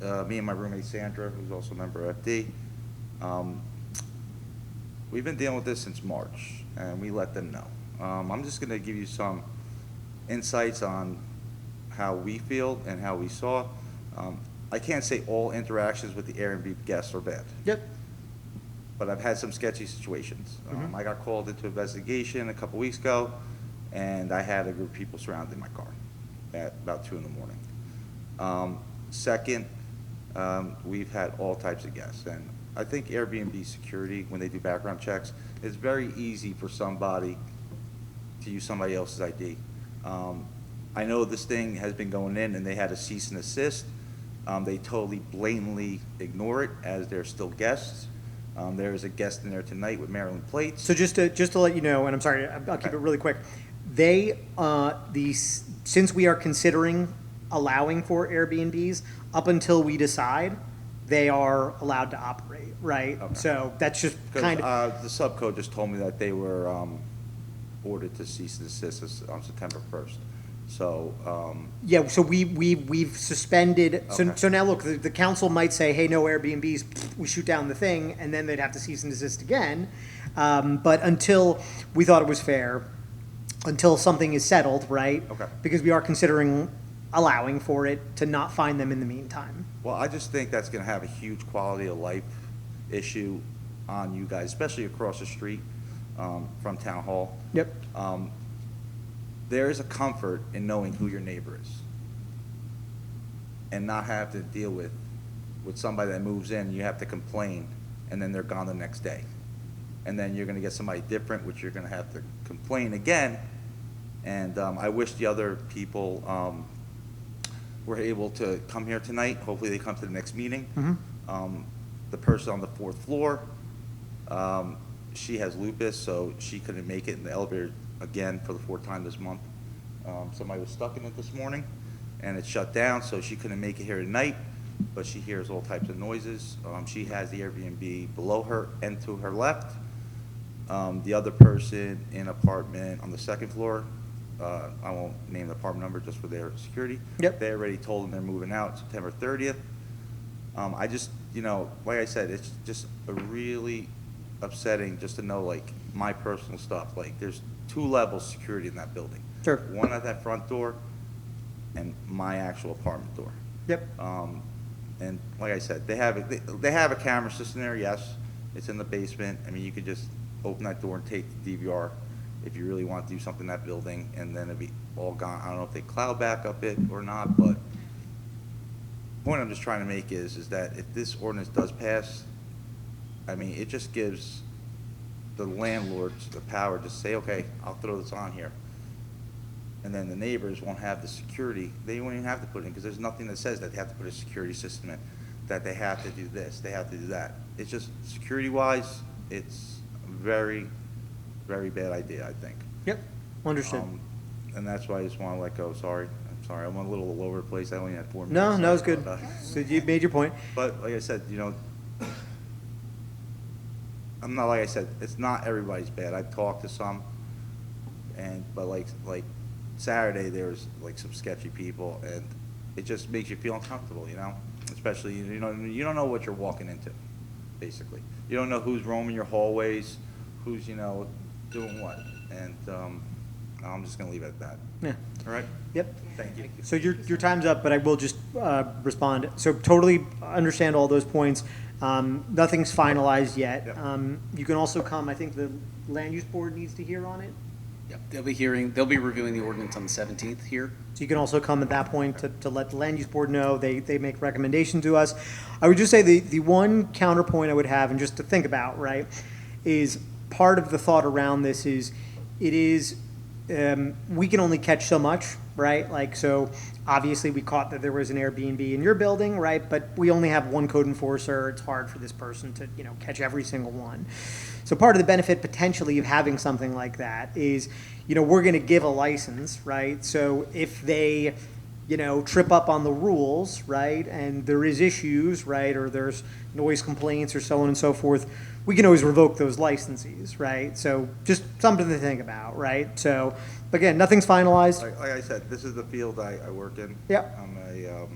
and my roommate Sandra, who's also a member of FD, we've been dealing with this since March, and we let them know. I'm just going to give you some insights on how we feel and how we saw. I can't say all interactions with the Airbnb guests are bad. Yep. But I've had some sketchy situations. I got called into investigation a couple weeks ago, and I had a group of people surrounding my car at about 2 in the morning. Second, we've had all types of guests, and I think Airbnb security, when they do background checks, it's very easy for somebody to use somebody else's ID. I know this thing has been going in, and they had a cease and desist. They totally blatantly ignore it as they're still guests. There is a guest in there tonight with Maryland plates. So just to let you know, and I'm sorry, I'll keep it really quick. Since we are considering allowing for Airbnbs, up until we decide, they are allowed to operate, right? Okay. So that's just kind of. The subcode just told me that they were ordered to cease and desist on September 1st. So. Yeah, so we've suspended, Okay. so now look, the council might say, hey, no Airbnbs, we shoot down the thing, and then they'd have to cease and desist again. But until we thought it was fair, until something is settled, right? Okay. Because we are considering allowing for it to not find them in the meantime. Well, I just think that's going to have a huge quality of life issue on you guys, especially across the street from Town Hall. Yep. There is a comfort in knowing who your neighbor is and not have to deal with somebody that moves in, you have to complain, and then they're gone the next day. And then you're going to get somebody different, which you're going to have to complain again. And I wish the other people were able to come here tonight. Hopefully they come to the next meeting. The person on the 4th floor, she has lupus, so she couldn't make it in the elevator again for the 4th time this month. Somebody was stuck in it this morning, and it shut down, so she couldn't make it here tonight, but she hears all types of noises. She has the Airbnb below her and to her left. The other person in apartment on the 2nd floor, I won't name the apartment number just for their security. Yep. They already told them they're moving out September 30th. I just, like I said, it's just a really upsetting just to know, like, my personal stuff. Like, there's 2 levels of security in that building. Sure. One at that front door and my actual apartment door. Yep. And like I said, they have a camera system there, yes. It's in the basement. I mean, you could just open that door and take the DVR if you really want to do something in that building, and then it'd be all gone. I don't know if they cloud back up it or not, but the point I'm just trying to make is that if this ordinance does pass, I mean, it just gives the landlords the power to say, okay, I'll throw this on here. And then the neighbors won't have the security. They won't even have to put it in, because there's nothing that says that they have to put a security system in, that they have to do this, they have to do that. It's just, security-wise, it's a very, very bad idea, I think. Yep, understood. And that's why I just want to let go. Sorry. I'm sorry. I'm a little all over the place. I only had 4 minutes. No, no, it's good. But, So you made your point. but like I said, I'm not, like I said, it's not everybody's bad. I've talked to some, but like Saturday, there was like some sketchy people, and it just makes you feel uncomfortable, especially, you don't know what you're walking into, basically. You don't know who's roaming your hallways, who's, doing what, and I'm just gonna leave it at that. Yeah. All right? Yep. Thank you. So your time's up, but I will just respond. So totally understand all those points. Nothing's finalized yet. Yep. You can also come, I think the land use board needs to hear on it. Yep, they'll be reviewing the ordinance on the 17th here. So you can also come at that point to let the land use board know. They make recommendations to us. I would just say the one counterpoint I would have, and just to think about, right, is part of the thought around this is we can only catch so much, right? Like, so obviously we caught that there was an Airbnb in your building, right? But we only have one code enforcer. It's hard for this person to, catch every single one. So part of the benefit potentially of having something like that is, we're going to give a license, right? So if they, trip up on the rules, right, and there is issues, right, or there's noise complaints or so on and so forth, we can always revoke those licenses, right? So just something to think about, right? So again, nothing's finalized. Like I said, this is the field I work in. Yep. I'm a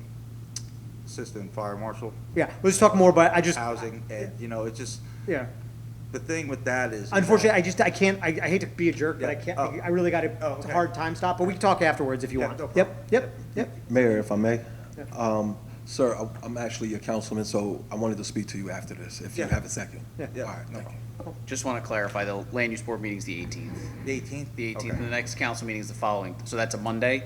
assistant fire marshal. Yeah, let's talk more about, Housing, and, it's just, yeah. the thing with that is. Unfortunately, I hate to be a jerk, but I can't, Oh. I really got to, it's a hard time stop, but we can talk afterwards if you Yeah, want. no Yep. Mayor, if I may. Sir, I'm actually your councilman, so I wanted to speak to you after this, if you Yeah. have a second. Yeah. Yeah, All right, no thank you. problem. Just want to clarify, the land use board meeting's the 18th. The 18th? The 18th, Okay. and the next council meeting is the following, so that's a Monday.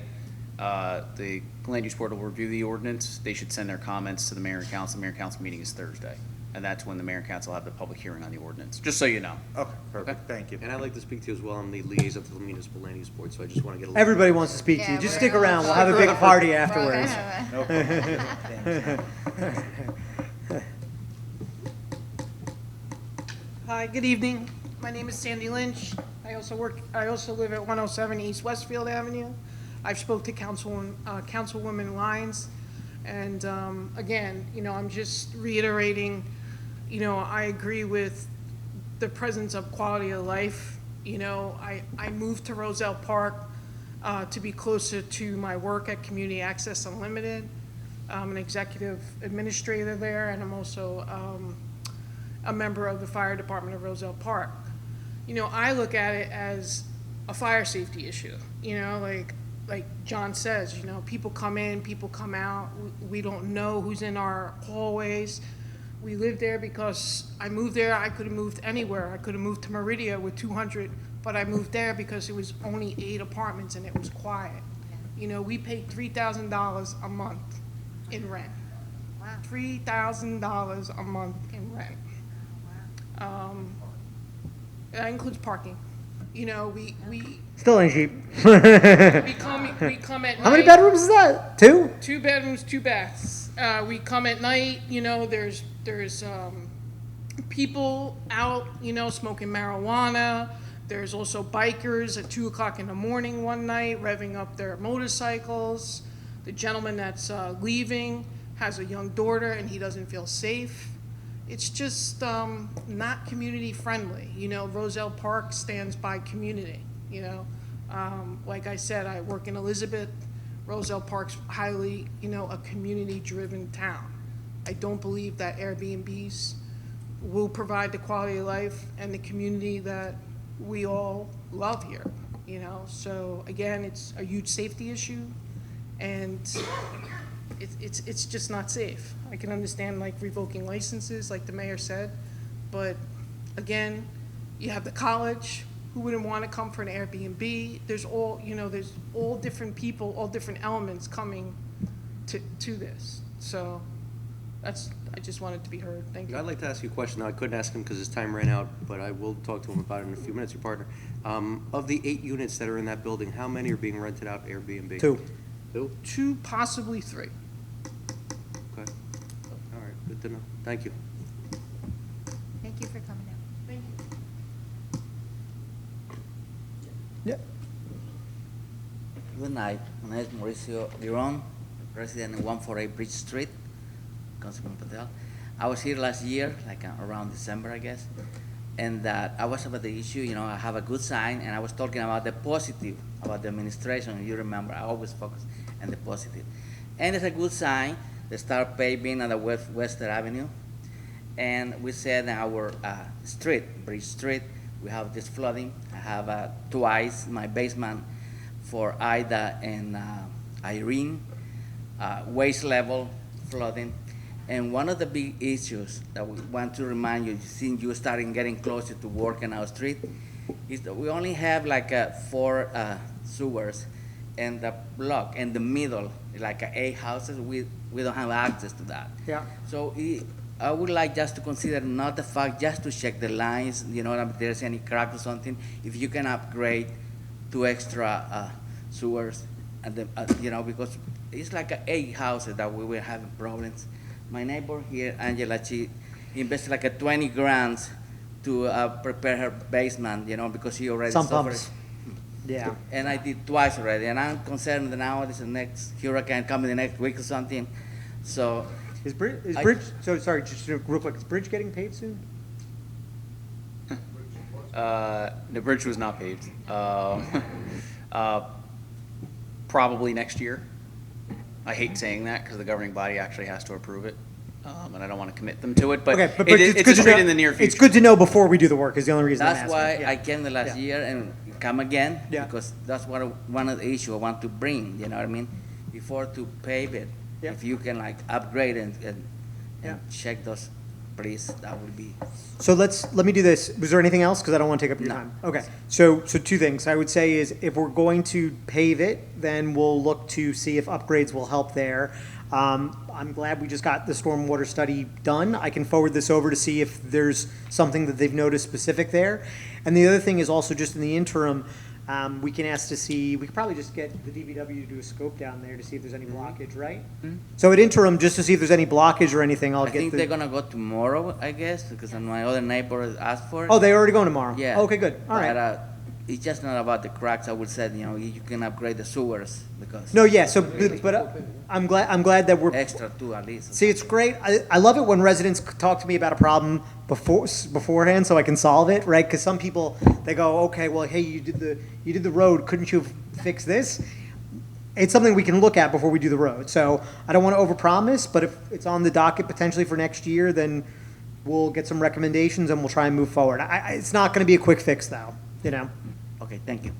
The land use board will review the ordinance. They should send their comments to the mayor and council. Mayor and council meeting is Thursday. And that's when the mayor and council have the public hearing on the ordinance, just so you know. Okay, perfect, thank you. And I'd like to speak to you as well. I'm the liaison to the municipal land use board, so I just want to get a little. Everybody wants to speak to you. Yeah, Just we're stick gonna- around. We'll have a big party afterwards. No problem. Thanks. Hi, good evening. My name is Sandy Lynch. I also live at 107 East Westfield Avenue. I've spoke to Councilwoman Lyons, and again, I'm just reiterating, I agree with the presence of quality of life. I moved to Roselle Park to be closer to my work at Community Access Unlimited. I'm an executive administrator there, and I'm also a member of the fire department of Roselle Park. I look at it as a fire safety issue. Like John says, people come in, people come out. We don't know who's in our hallways. We live there because I moved there. I could have moved anywhere. I could have moved to Meridia with 200, but I moved there because it was only 8 apartments and it was quiet. We paid $3,000 a month in rent. $3,000 a month in rent. That includes parking. We Still ain't cheap. we come at night. How many bedrooms is that? 2? 2 bedrooms, 2 baths. We come at night, there's people out, smoking marijuana. There's also bikers at 2 o'clock in the morning one night, revving up their motorcycles. The gentleman that's leaving has a young daughter and he doesn't feel safe. It's just not community friendly. Roselle Park stands by community, Like I said, I work in Elizabeth. Roselle Park's highly, a community-driven town. I don't believe that Airbnbs will provide the quality of life and the community that we all love here, So again, it's a huge safety issue, and it's just not safe. I can understand like revoking licenses, like the mayor said, But again, you have the college, who wouldn't want to come for an Airbnb? There's all, there's all different people, all different elements coming to this. So I just wanted to be heard. Thank you. I'd like to ask you a question. Now, I couldn't ask him because his time ran out, but I will talk to him about it in a few minutes, your partner. Of the 8 units that are in that building, how many are being rented out Airbnb? 2. 2? 2, possibly 3. Okay. All right, good to know. Thank you. Thank you for coming out. Thank you. Yeah. Good night. My name is Mauricio Liron, resident in 148 Bridge Street, Councilman Patel. I was here last year, like around December, I guess, and I was about the issue, I have a good sign, and I was talking about the positive, about the administration. You remember, I always focus on the positive. And it's a good sign. They start paving on the Western Avenue, and we said in our street, Bridge Street, we have this flooding. I have twice my basement for Ida and Irene, waste level flooding. And one of the big issues that we want to remind you, since you starting getting closer to work in our street, is that we only have like 4 sewers, and the block in the middle, like 8 houses, we don't have access to that. Yeah. So I would like just to consider not the fact, just to check the lines, if there's any crack or something, if you can upgrade 2 extra sewers, and because it's like 8 houses that we were having problems. My neighbor here, Angela, she invested like 20 grand to prepare her basement, because she already Some suffered. pumps. Yeah. And I did twice already, and I'm concerned that now this is the next hurricane coming the next week or something. So Is Bridge, so sorry, just real quick, is Bridge getting paved soon? The bridge was not paved. Probably next year. I hate saying that because the governing body actually has to approve it, and I don't want to commit them to it, but Okay, but it's good to straight know- in the near future. It's good to know before we do the work, is the only reason I'm that's asking. why Yeah. I came the last Yeah. year and come again, Yeah. because that's one of the issues I want to bring, you know what I mean? Before to pave it, Yeah. if you can like upgrade and Yeah. check those, please, that would be. So let me do this. Was there anything else? Because I don't want to take up your No. time. Okay. So 2 things. I would say is if we're going to pave it, then we'll look to see if upgrades will help there. I'm glad we just got the stormwater study done. I can forward this over to see if there's something that they've noticed specific there. And the other thing is also just in the interim, we can ask to see, we could probably just get the DPW to do a scope down there to see if there's any blockage, right? So at interim, just to see if there's any blockage or anything, I'll I get think the. they're gonna go tomorrow, I guess, because my other neighbor asked for it. Oh, they already going tomorrow? Yeah. Okay, good. All right. But, it's just not about the cracks. I would say, you can upgrade the sewers because. No, yeah, so, but I'm glad that we're. Extra too, at least. See, it's great. I love it when residents talk to me about a problem beforehand so I can solve it, right? Because some people, they go, okay, well, hey, you did the road, couldn't you fix this? It's something we can look at before we do the road. So I don't want to overpromise, but if it's on the docket potentially for next year, then we'll get some recommendations and we'll try and move forward. It's not going to be a quick fix though, Okay, thank you.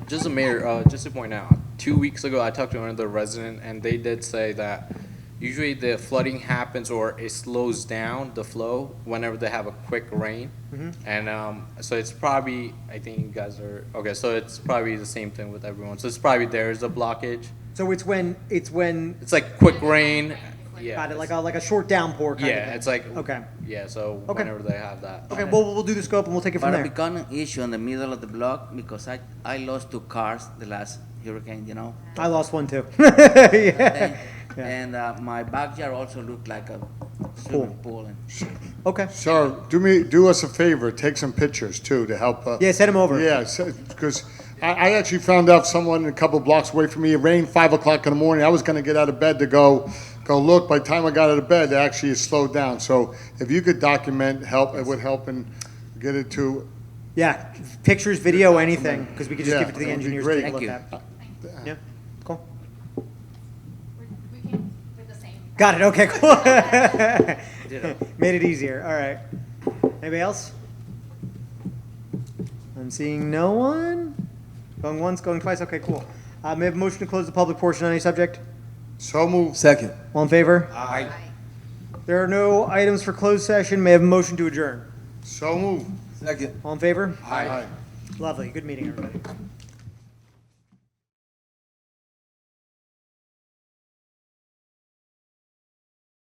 Just a mayor, just to point out, 2 weeks ago, I talked to another resident, and they did say that usually the flooding happens or it slows down the flow whenever they have a quick rain. Mhm. And so it's probably, I think you guys are, okay, so it's probably the same thing with everyone. So it's probably there's a blockage. So it's when. It's like quick rain. Yeah. Got it, like a short downpour kind of Yeah, thing. it's like, Okay. yeah, so Okay. whenever they have that. Okay, well, we'll do the scope and we'll take it from But there. it become an issue in the middle of the block because I lost 2 cars the last hurricane, I lost one too. Yeah. And my backyard also looked like a swimming pool. Okay. Sir, do us a favor, take some pictures too to help. Yeah, send them over. Yeah, because I actually found out someone a couple blocks away from me, it rained 5 o'clock in the morning. I was gonna get out of bed to go look. By the time I got out of bed, actually it slowed down. So if you could document, it would help and get it to. Yeah, pictures, video, anything, because we could just Yeah, give it to the that would be engineers to great. take a look Thank at. Yeah, cool. We came with the same. Got it, okay, cool. Made it easier, all right. Anybody else? I'm seeing no one. Going once, going twice, okay, cool. May I have a motion to close the public portion on any subject? So moved. Second. All in favor? Aye. There are no items for closed session. May I have a motion to adjourn? So move. Second. All in favor? Aye. Lovely. Good meeting, everybody.